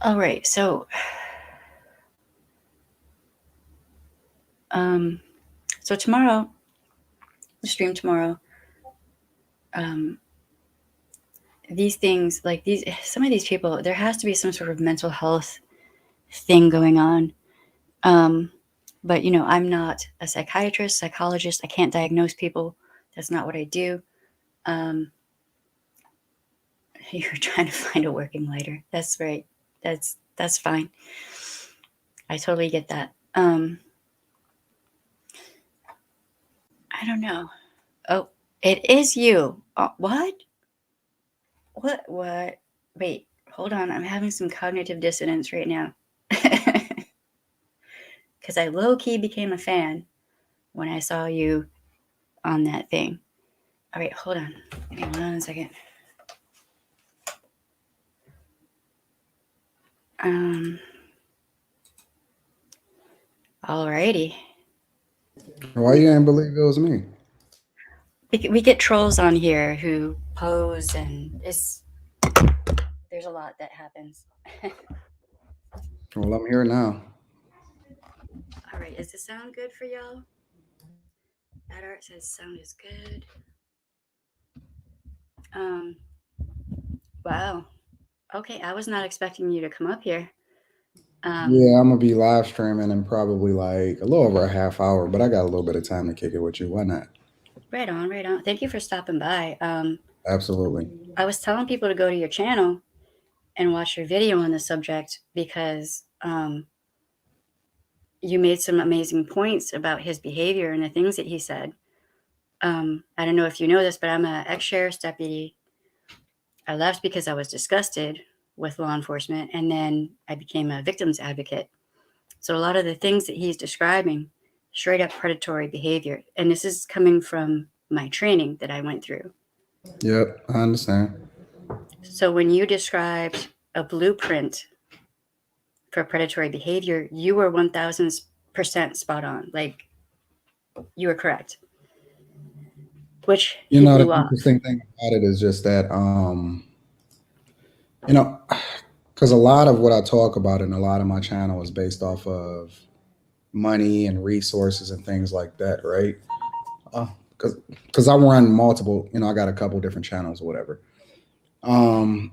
All right, so tomorrow, the stream tomorrow, these things, like some of these people, there has to be some sort of mental health thing going on. But I'm not a psychiatrist, psychologist. I can't diagnose people. That's not what I do. Um, you're trying to find a working lighter. That's right. That's fine. I totally get that. I don't know. Oh, it is you. What? What? What? Wait, hold on. I'm having some cognitive dissonance right now. Because I low key became a fan when I saw you on that thing. All right, hold on. Give me 1 second. Um, Alrighty. Why you ain't believe it was me? We get trolls on here who pose, and there's a lot that happens. Well, I'm here now. All right, is the sound good for y'all? That art says sound is good. Um, wow. Okay, I was not expecting you to come up here. Yeah, I'm gonna be live streaming in probably like a little over a half hour, but I got a little bit of time to kick it with you. Why not? Right on, right on. Thank you for stopping by. Absolutely. I was telling people to go to your channel and watch your video on the subject because you made some amazing points about his behavior and the things that he said. I don't know if you know this, but I'm an ex-sheriff's deputy. I left because I was disgusted with law enforcement, and then I became a victim's advocate. So a lot of the things that he's describing, straight up predatory behavior, and this is coming from my training that I went through. Yep, I understand. So when you described a blueprint for predatory behavior, you were 1000% spot on. Like, you were correct. Which You he know, the blew off. interesting thing about it is just that, you know, because a lot of what I talk about in a lot of my channel is based off of money and resources and things like that, right? Because I run multiple, I got a couple different channels or whatever. Um,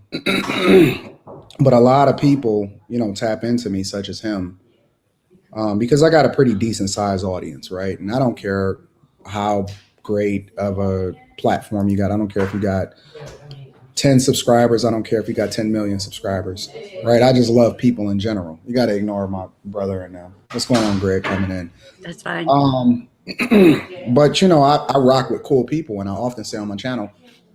but a lot of people, tap into me, such as him, because I got a pretty decent size audience, right? And I don't care how great of a platform you got. I don't care if you got 10 subscribers. I don't care if you got 10 million subscribers, right? I just love people in general. You got to ignore my brother right now. What's going on, Greg, coming in? That's fine. But I rock with cool people, and I often say on my channel,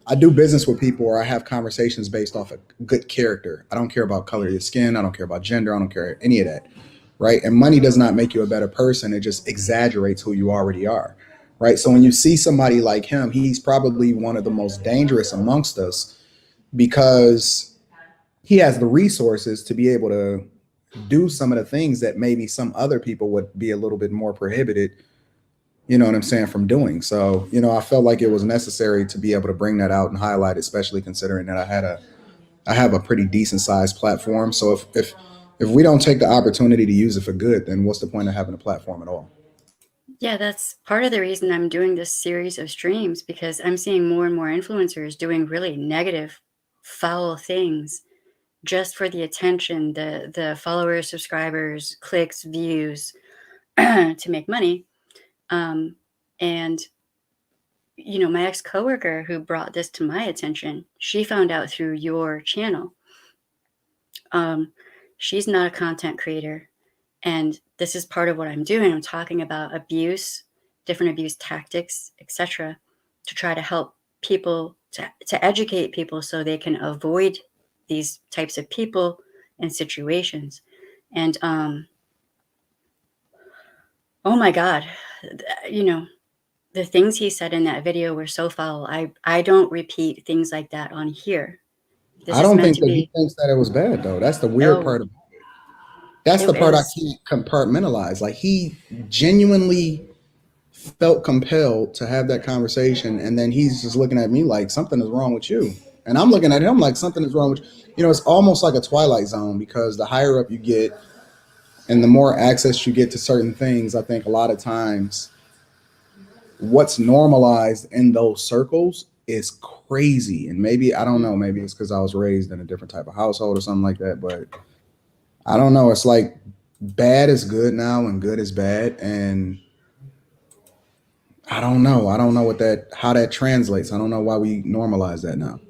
I do business with people, or I have conversations based off of good character. I don't care about color of your skin. I don't care about gender. I don't care any of that, right? And money does not make you a better person. It just exaggerates who you already are, right? So when you see somebody like him, he's probably one of the most dangerous amongst us because he has the resources to be able to do some of the things that maybe some other people would be a little bit more prohibited, you know what I'm saying, from doing. So, I felt like it was necessary to be able to bring that out and highlight, especially considering that I have a pretty decent sized platform. So if we don't take the opportunity to use it for good, then what's the point of having a platform at all? Yeah, that's part of the reason I'm doing this series of streams, because I'm seeing more and more influencers doing really negative, foul things just for the attention, the followers, subscribers, clicks, views, to make money. And my ex-coworker who brought this to my attention, she found out through your channel. She's not a content creator, and this is part of what I'm doing. I'm talking about abuse, different abuse tactics, etc., to try to help people, to educate people so they can avoid these types of people and situations. And oh my God, the things he said in that video were so foul. I don't repeat things like that on here. This I is don't meant think to that he be. thinks that it was bad, though. That's the weird Oh, part of That's it the part I is. can't compartmentalize. Like, he genuinely felt compelled to have that conversation, and then he's just looking at me like something is wrong with you, and I'm looking at him like something is wrong with you. It's almost like a twilight zone, because the higher up you get and the more access you get to certain things, I think a lot of times what's normalized in those circles is crazy. And maybe, I don't know, maybe it's because I was raised in a different type of household or something like that, but I don't know. It's like bad is good now and good is bad. And I don't know. I don't know how that translates. I don't know why we normalize that now.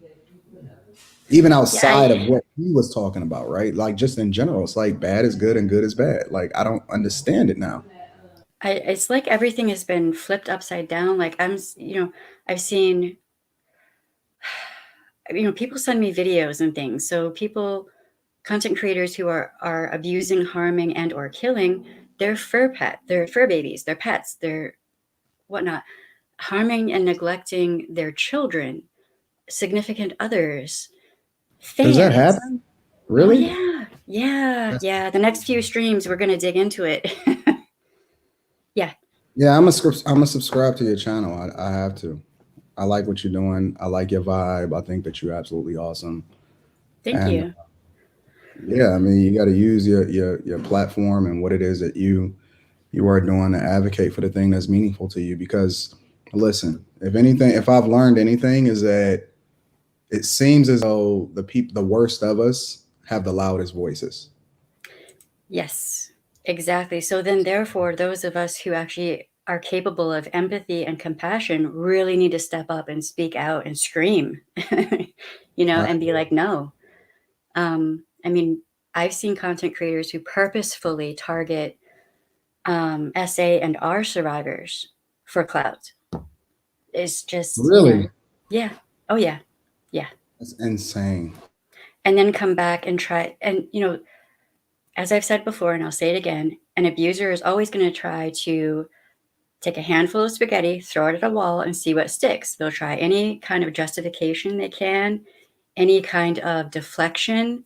Even Yeah, outside of what he was talking about, right? Like just in general, it's like bad is good and good is bad. Like I don't understand it now. it's like everything has been flipped upside down. Like I've seen, people send me videos and things. So content creators who are abusing, harming, and or killing their their fur babies, their pets, their whatnot, harming and neglecting their children, significant others, Does that fans. happen? Oh Really? That's, yeah. The next few streams, we're gonna dig into it. Yeah, yeah, I'm a subscribe to your channel. I have to. I like what you're doing. I like your vibe. I think that you're absolutely awesome. thank And you. yeah, I mean, you got to use your platform and what it is that you are doing to advocate for the thing that's meaningful to you. Because listen, if anything, if I've learned anything, is that it seems as though the worst of us have the loudest voices. Yes, exactly. So then, therefore, those of us who actually are capable of empathy and compassion really need to step up and speak out and scream, I, and be like, no. I mean, I've seen content creators who purposefully target SA and R survivors for clout. It's just, really, yeah. Oh, yeah. Yeah. that's insane. And then come back and try. And, as I've said before, and I'll say it again, an abuser is always going to try to take a handful of spaghetti, throw it at a wall, and see what sticks. They'll try any kind of justification they can, any kind of deflection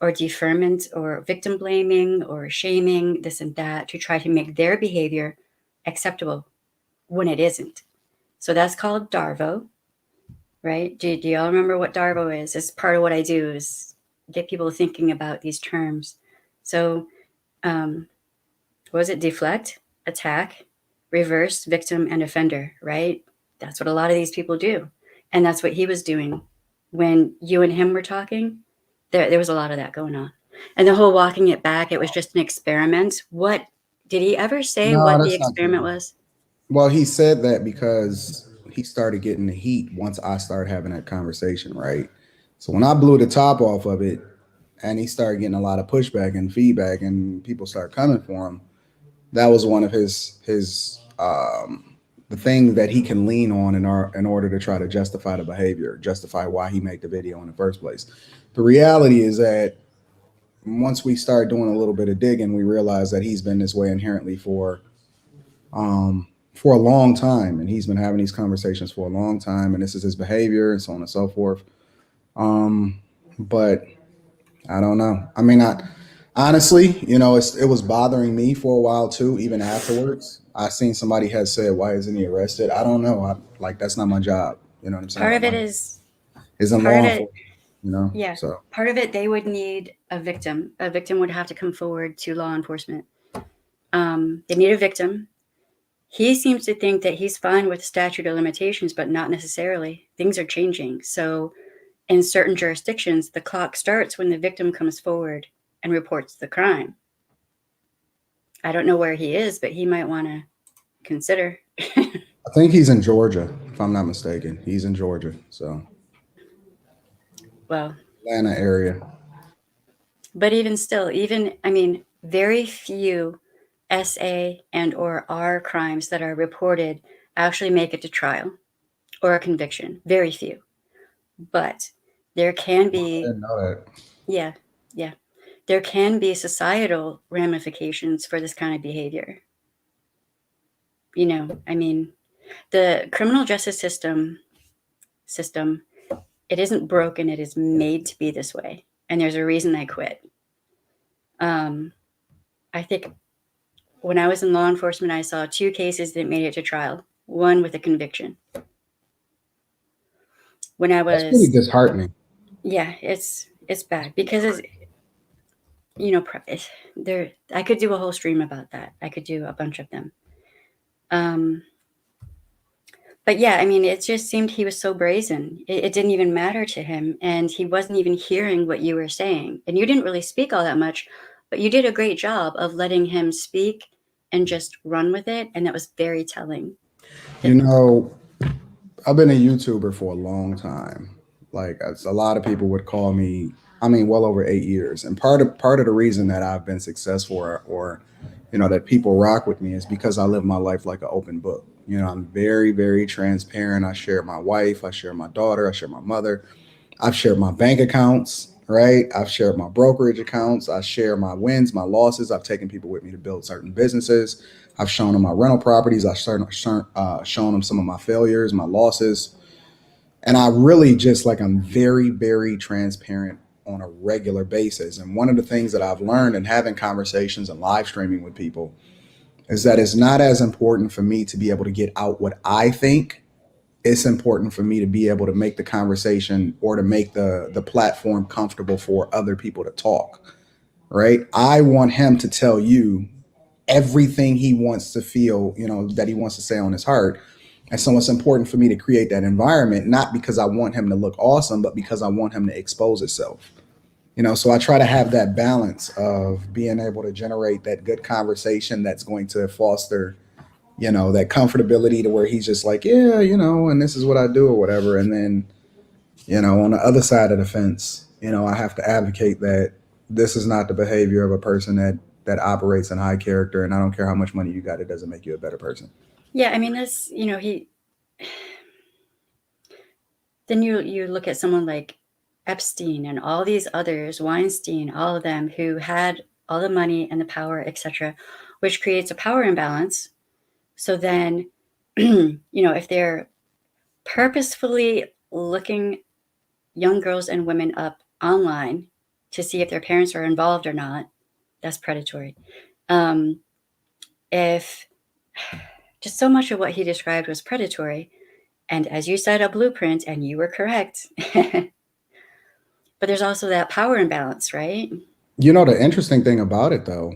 or deferment or victim blaming or shaming, this and that, to try to make their behavior acceptable when it isn't. So that's called Darvo, right? Do y'all remember what Darvo is? It's part of what I do is get people thinking about these terms. So, what was it? Deflect, attack, reverse, victim, and offender, right? That's what a lot of these people do. And that's what he was doing when you and him were talking. There was a lot of that going on. And the whole walking it back, it was just an experiment. What did he ever say No, what the that's not experiment true. was? Well, he said that because he started getting the heat once I started having that conversation, right? So when I blew the top off of it, and he started getting a lot of pushback and feedback, and people started coming for him, that was one of his the thing that he can lean on in order to try to justify the behavior, justify why he made the video in the first place. The reality is that once we start doing a little bit of digging, we realize that he's been this way inherently for a long time, and he's been having these conversations for a long time, and this is his behavior, and so on and so forth. Um, but I don't know. I mean, I honestly, it was bothering me for a while too. Even afterwards, I seen somebody had said, "Why isn't he arrested?" I don't know. Like that's not my job. You know what I'm saying? Part Like of it my is in part law of it, enforcement. You know, yeah. so Part of it, they would need a victim. A victim would have to come forward to law enforcement. They need a victim. He seems to think that he's fine with statute of limitations, but not necessarily. Things are changing. So in certain jurisdictions, the clock starts when the victim comes forward and reports the crime. I don't know where he is, but he might want to consider. I think he's in Georgia, if I'm not mistaken. He's in Georgia, so Well, Atlanta area. but even still, I mean, very few SA and or R crimes that are reported actually make it to trial or a conviction. Very few. But there can Wow, I be, didn't know that. yeah, yeah, there can be societal ramifications for this kind of behavior. I mean, the criminal justice system, it isn't broken, it is made to be this way. And there's a reason I quit. I think when I was in law enforcement, I saw 2 cases that made it to trial, one with a conviction. When I That's pretty was, disheartening. yeah, it's bad because you know, there. I could do a whole stream about that. I could do a bunch of them. Um, but yeah, I mean, it just seemed he was so brazen. It didn't even matter to him, and he wasn't even hearing what you were saying. And you didn't really speak all that much, but you did a great job of letting him speak and just run with it, and that was very telling. You know, I've been a YouTuber for a long time. Like a lot of people would call me. I mean, well over 8 years. And part of the reason that I've been successful, or that people rock with me, is because I live my life like an open book. I'm very, very transparent. I share my wife. I share my daughter. I share my mother. I've shared my bank accounts. Right. I've shared my brokerage accounts. I share my wins, my losses. I've taken people with me to build certain businesses. I've shown them my rental properties. I've shown them some of my failures, my losses. And I really just like, I'm very, very transparent on a regular basis. And one of the things that I've learned in having conversations and live streaming with people is that it's not as important for me to be able to get out what I think. It's important for me to be able to make the conversation, or to make the platform comfortable for other people to talk. Right. I want him to tell you everything he wants to feel, that he wants to say on his heart. And so it's important for me to create that environment, not because I want him to look awesome, but because I want him to expose himself. So I try to have that balance of being able to generate that good conversation that's going to foster, that comfortability, to where he's just like, yeah, and this is what I do or whatever. And then, on the other side of the fence, I have to advocate that this is not the behavior of a person that operates in high character. And I don't care how much money you got, it doesn't make you a better person. Yeah, I mean, that's, he, then you look at someone like Epstein and all these others, Weinstein, all of them, who had all the money and the power, etc., which creates a power imbalance. So then, if they're purposefully looking young girls and women up online to see if their parents are involved or not, that's predatory. If just so much of what he described was predatory, and as you said, a blueprint, and you were correct. But there's also that power imbalance, right? The interesting thing about it, though,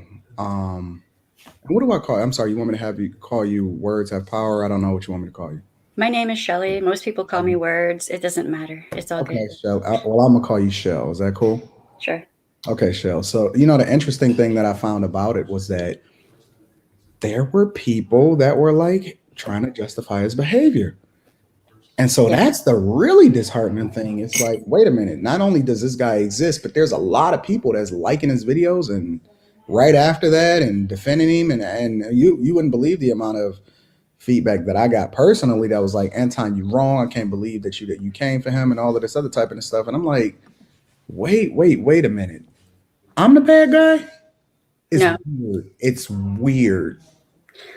what do I call it? I'm sorry, you want me to have you call you Words Have Power? I don't know what you want me to call you. My name is Shelly. Most people call me Words. It doesn't matter. It's all Okay, good. Shell. Well, I'm gonna call you Shell. Is that cool? Sure. Okay, Shell. So the interesting thing that I found about it was that there were people that were like trying to justify his behavior. And so Yeah. that's the really disheartening thing. It's like, wait a minute, not only does this guy exist, but there's a lot of people that's liking his videos and right after that and defending him. And you wouldn't believe the amount of feedback that I got personally that was like, Anton, you wrong. I can't believe that you came for him and all of this other type of stuff. And I'm like, wait a minute. I'm the bad guy? It's No. weird. It's weird.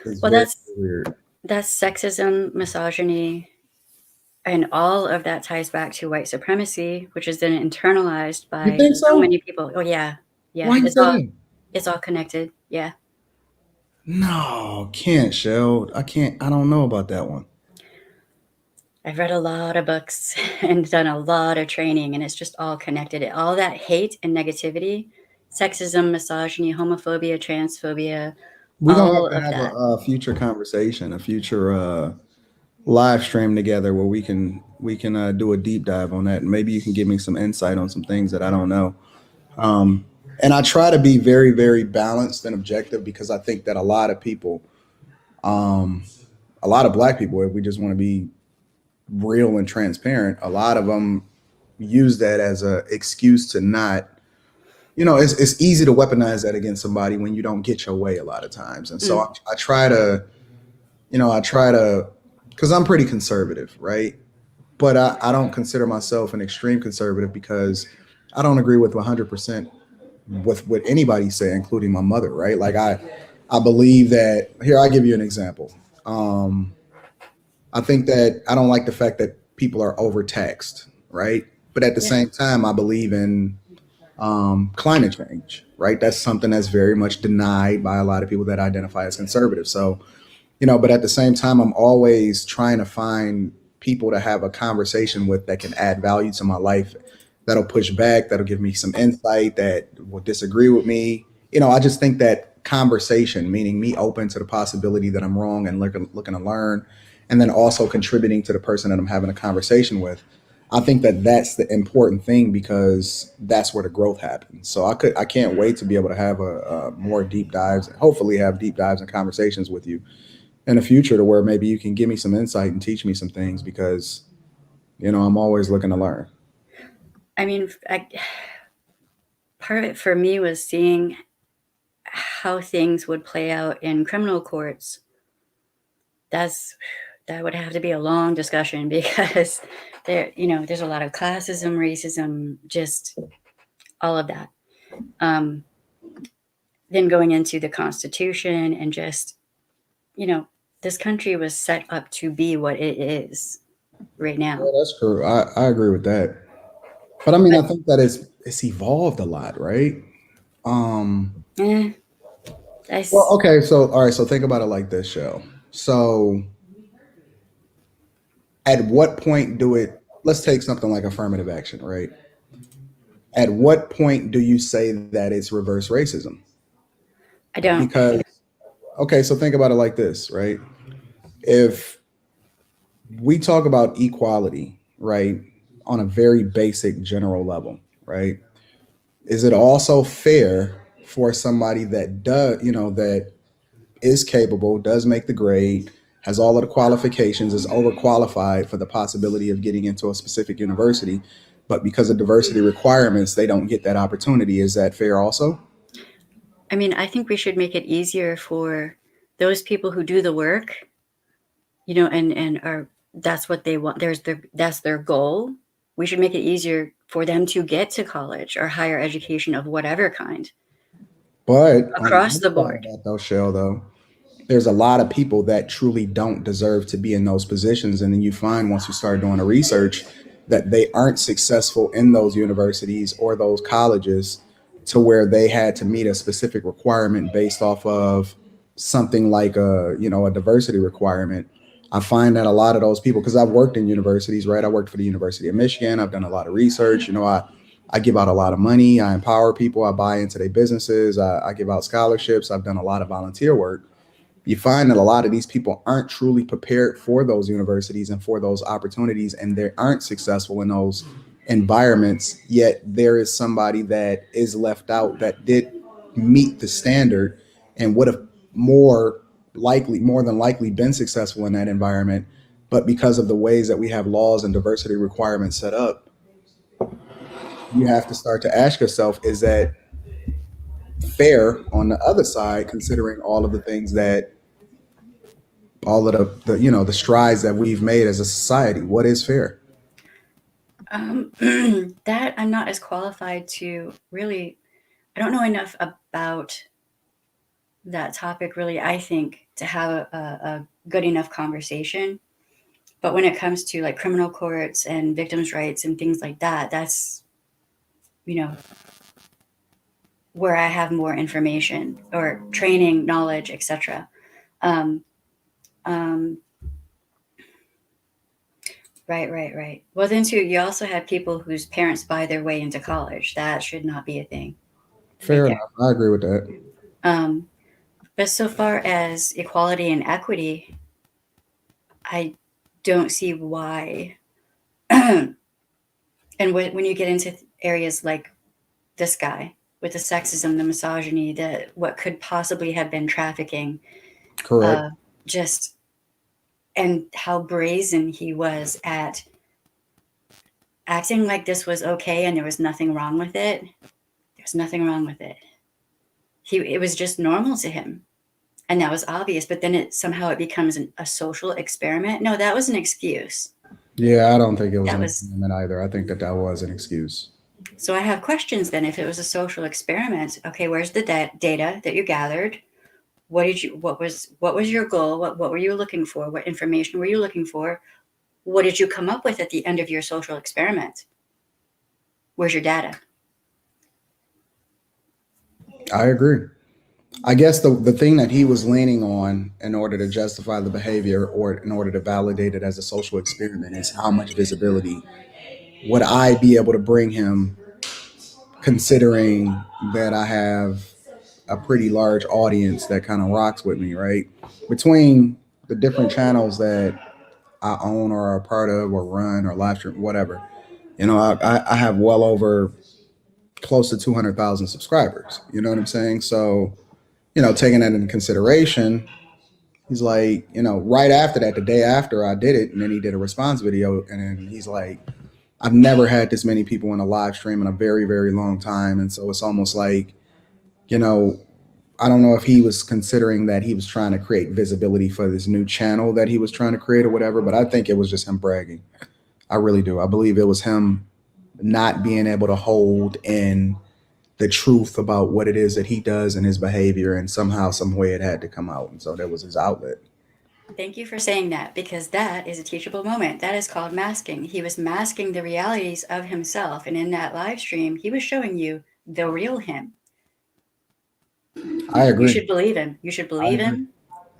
It's Well, very weird. that's sexism, misogyny, and all of that ties back to white supremacy, which is then internalized You by think so so? many people. Oh yeah, yeah. Why you say that? It's all connected. Yeah. No, can't, Shell. I can't. I don't know about that one. I've read a lot of books and done a lot of training, and it's just all connected. All that hate and negativity, sexism, misogyny, homophobia, transphobia, We're gonna all have to of have that. a future conversation, a future live stream together where we can do a deep dive on that. And maybe you can give me some insight on some things that I don't know. And I try to be very, very balanced and objective, because I think that a lot of people, a lot of black people, if we just want to be real and transparent, a lot of them use that as a excuse to not. It's easy to weaponize that against somebody when you don't get your way a lot of times. And so I try to, because I'm pretty conservative, right? But I don't consider myself an extreme conservative, because I don't agree with 100% with what anybody say, including my mother, right? Like I believe that, here, I'll give you an example. I think that I don't like the fact that people are overtaxed, right? But at the Yeah. same time, I believe in climate change, right? That's something that's very much denied by a lot of people that identify as conservative. So, but at the same time, I'm always trying to find people to have a conversation with that can add value to my life, that'll push back, that'll give me some insight, that will disagree with me. I just think that conversation, meaning me open to the possibility that I'm wrong and looking to learn, and then also contributing to the person that I'm having a conversation with. I think that that's the important thing, because that's where the growth happens. So I can't wait to be able to have a more deep dives, hopefully have deep dives and conversations with you, in the future to where maybe you can give me some insight and teach me some things because I'm always looking to learn. I mean, part of it for me was seeing how things would play out in criminal courts. That would have to be a long discussion because there's a lot of classism, racism, just all of that. Then going into the Constitution and just, this country was set up to be what it is right now. Yeah, that's true. I agree with that. But I mean, I think that it's evolved a lot, right? Eh, Well, okay, so all right, so think about it like this, show. So at what point let's take something like affirmative action, right? At what point do you say that it's reverse racism? I don't. Because okay, so think about it like this, right? If we talk about equality, right, on a very basic general level, right? Is it also fair for somebody that that is capable, does make the grade, has all of the qualifications, is overqualified for the possibility of getting into a specific university, but because of diversity requirements, they don't get that opportunity? Is that fair also? I mean, I think we should make it easier for those people who do the work, and are that's what they want. That's their goal. We should make it easier for them to get to college or higher education of whatever kind. But Across the board. though, Shell, though, there's a lot of people that truly don't deserve to be in those positions. And then you find once you start doing the research that they aren't successful in those universities or those colleges to where they had to meet a specific requirement based off of something like a diversity requirement. I find that a lot of those people, because I've worked in universities, right? I worked for the University of Michigan. I've done a lot of research. I give out a lot of money. I empower people. I buy into their businesses. I give out scholarships. I've done a lot of volunteer work. You find that a lot of these people aren't truly prepared for those universities and for those opportunities, and they aren't successful in those environments. Yet there is somebody that is left out that did meet the standard and would have more than likely been successful in that environment. But because of the ways that we have laws and diversity requirements set up, you have to start to ask yourself, is that fair on the other side, considering all of the things that all of the strides that we've made as a society? What is fair? That I'm not as qualified to really. I don't know enough about that topic really, I think, to have a good enough conversation. But when it comes to like criminal courts and victims' rights and things like that, that's where I have more information or training, knowledge, etc. Um, um, right. Well, then too, you also have people whose parents buy their way into college. That should not be a thing. Fair Right enough. I agree with that. But so far as equality and equity, I don't see why. And when you get into areas like this guy with the sexism, the misogyny, what could possibly have been trafficking, Correct. just and how brazen he was at acting like this was okay and there was nothing wrong with it. There's nothing wrong with it. It was just normal to him, and that was obvious. But then it becomes a social experiment. No, that was an excuse. Yeah, I don't think it was That an was experiment either. I think that was an excuse. So I have questions then. If it was a social experiment, okay, where's the data that you gathered? What was your goal? What were you looking for? What information were you looking for? What did you come up with at the end of your social experiment? Where's your data? I agree. I guess the thing that he was leaning on in order to justify the behavior or in order to validate it as a social experiment is how much visibility would I be able to bring him, considering that I have a pretty large audience that kind of rocks with me, right? Between the different channels that I own or are a part of or run or live stream, whatever, I have well over close to 200,000 subscribers. You know what I'm saying? So, taking that into consideration, He's like, right after that, the day after I did it, and then he did a response video, and then he's like, I've never had this many people in a live stream in a very, very long time. And so it's almost like, you know, I don't know if he was considering that he was trying to create visibility for this new channel that he was trying to create or whatever, but I think it was just him bragging. I really do. I believe it was him not being able to hold in the truth about what it is that he does and his behavior, and somehow, some way it had to come out. And so that was his outlet. Thank you for saying that, because that is a teachable moment. That is called masking. He was masking the realities of himself. And in that live stream, he was showing you the real him. I agree. You should believe him. You should believe agree. him,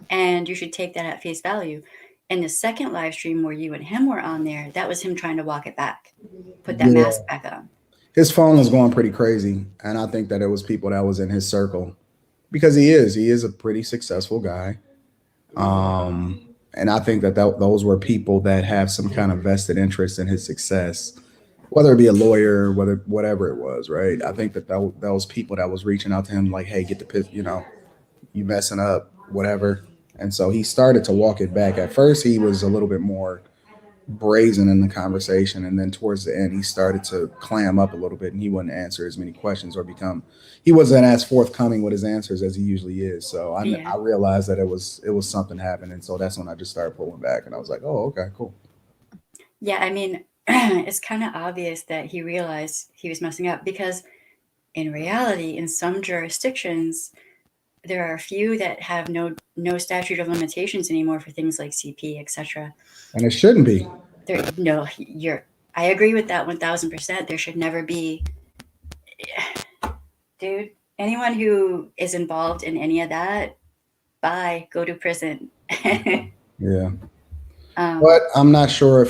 and you should take that at face value. In the second live stream where you and him were on there, that was him trying to walk it back, put that Yeah. mask back on. His phone was going pretty crazy, and I think that it was people that was in his circle, because he is a pretty successful guy. And I think that those were people that have some kind of vested interest in his success, whether it be a lawyer, whatever it was, right? I think that those people that was reaching out to him like, hey, get the piss, you messing up, whatever. And so he started to walk it back. At first, he was a little bit more brazen in the conversation, and then towards the end he started to clam up a little bit, and he wouldn't answer as many questions, or he wasn't as forthcoming with his answers as he usually is. So I realized that it was something happening, so that's when I just started pulling back, and I was like, oh, okay, cool. Yeah, I mean, it's kind of obvious that he realized he was messing up, because in reality, in some jurisdictions, there are a few that have no statute of limitations anymore for things like CP, etc. And it shouldn't be. I agree with that 1000%. There should never be, dude. Anyone who is involved in any of that, go to prison. Yeah. But I'm not sure if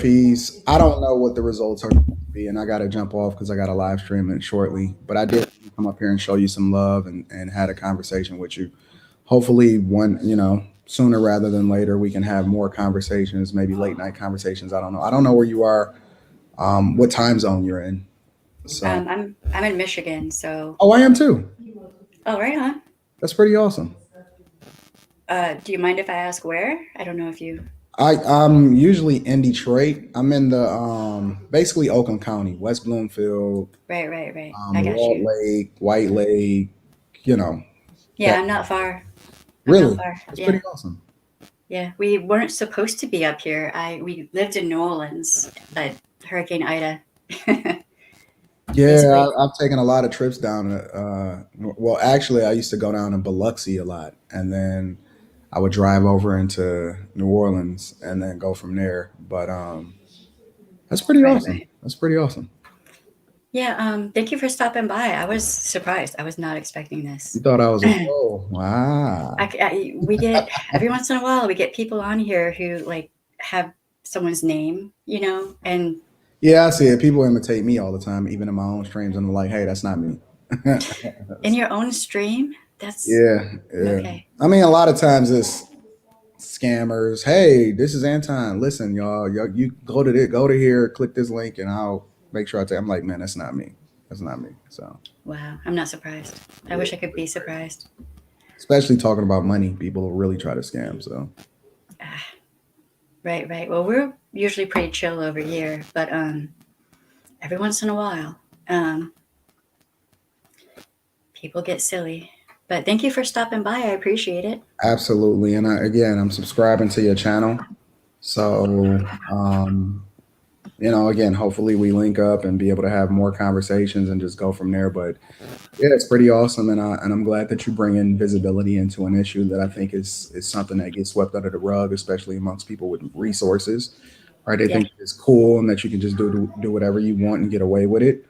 I don't know what the results are going to be, and I got to jump off because I got a live stream it shortly. But I did come up here and show you some love, and had a conversation with you. Hopefully, sooner rather than later, we can have more conversations, maybe late night conversations. I don't know. I don't know where you are, what time zone you're in. So I'm in Michigan, so. Oh, I am too. Oh, right on. That's pretty awesome. Do you mind if I ask where? I don't know if you. I'm usually in Detroit. I'm in the basically Oakland County, West Bloomfield. Right. I got Walt you. Lake, White Lake. Yeah, I'm not far. Really? Not far. That's Yeah. pretty awesome. Yeah, we weren't supposed to be up here. We lived in New Orleans, but Hurricane Ida. Yeah, I've taken a lot of trips down. Well, actually, I used to go down in Biloxi a lot, and then I would drive over into New Orleans and then go from there. But that's pretty awesome. Right. That's pretty awesome. Yeah. Thank you for stopping by. I was surprised. I was not expecting this. You thought I was oh, wow. We get every once in a while we get people on here who like have someone's name, and. Yeah, I see it. People imitate me all the time, even in my own streams, and I'm like, hey, that's not me. In your own stream? That's Yeah. okay. I mean, a lot of times it's scammers. Hey, this is Anton. Listen, y'all, you go to here, click this link, and I'll make sure I'm like, man, that's not me. That's not me. So wow, I'm not surprised. I wish I could be surprised. Especially talking about money, people will really try to scam. So Right. Well, we're usually pretty chill over here, but every once in a while, people get silly. But thank you for stopping by. I appreciate it. Absolutely. And I'm subscribing to your channel. So, again, hopefully we link up and be able to have more conversations and just go from there. But yeah, it's pretty awesome. And I'm glad that you bring in visibility into an issue that I think is something that gets swept under the rug, especially amongst people with resources, right? They think it's cool and that you can just do whatever you want and get away with it.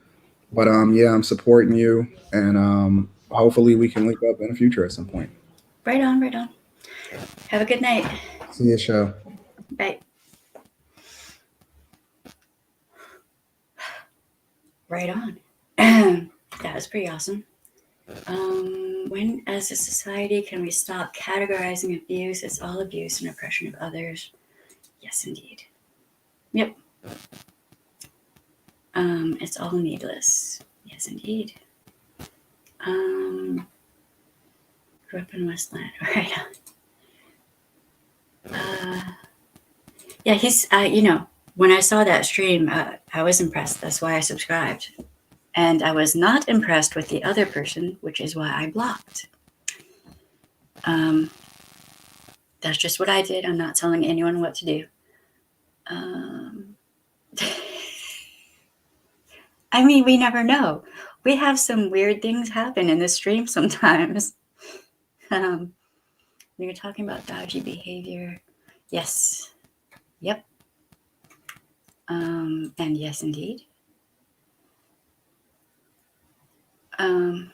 But I'm supporting you, and hopefully we can link up in the future at some point. Right on. Have a good night. See you, show. Bye. Right on. That was pretty awesome. When, as a society, can we stop categorizing abuse? It's all abuse and oppression of others. Yes, indeed. Yep. It's all needless. Yes, indeed. Grew up in Westland. Right on. Yeah, he's, you know, when I saw that stream, I was impressed. That's why I subscribed. And I was not impressed with the other person, which is why I blocked. That's just what I did. I'm not telling anyone what to do. I mean, we never know. We have some weird things happen in the stream sometimes. We were talking about dodgy behavior. Yes. Yep. And yes, indeed. Yeah,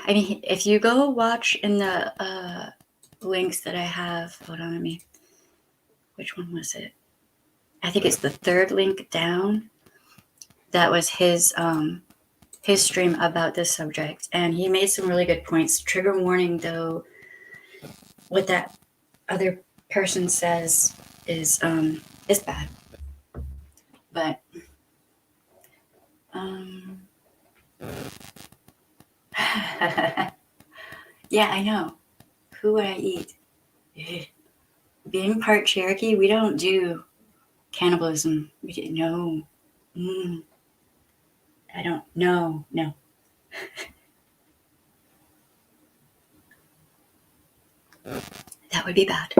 I mean, if you go watch in the links that I have, hold on, which one was it? I think it's the third link down. That was his stream about this subject, and he made some really good points. Trigger warning, though, what that other person says is bad. But yeah, I know. Who would I eat? Being part Cherokee, we don't do cannibalism. We didn't know. I don't know. No. That would be bad.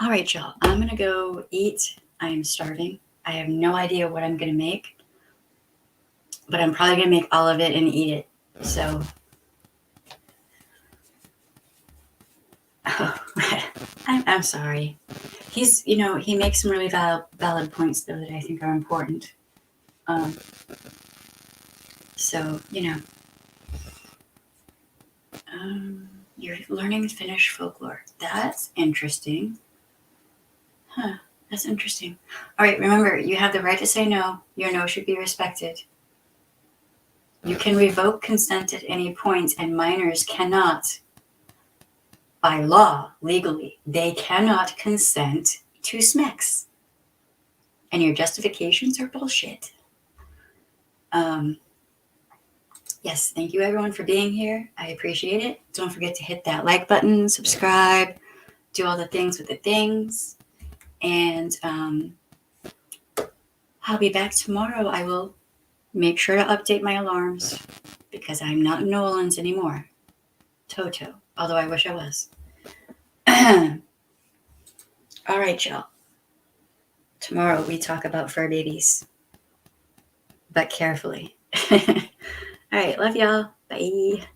All right, y'all. I'm going to go eat. I am starving. I have no idea what I'm going to make, but I'm probably going to make all of it and eat it. So, I'm sorry. He's, you know, he makes some really valid points, though, that I think are important. So, you know, you're learning Finnish folklore. That's interesting. Huh, that's interesting. All right, remember, you have the right to say no. Your no should be respected. You can revoke consent at any point, and minors cannot, by law, legally, they cannot consent to SMECs. And your justifications are bullshit. Yes, thank you everyone for being here. I appreciate it. Don't forget to hit that like button, subscribe, do all the things with the things. And I'll be back tomorrow. I will make sure to update my alarms because I'm not in New Orleans anymore. Toto, although I wish I was. All right, y'all. Tomorrow we talk about fur babies, but carefully. All right, love y'all. Bye.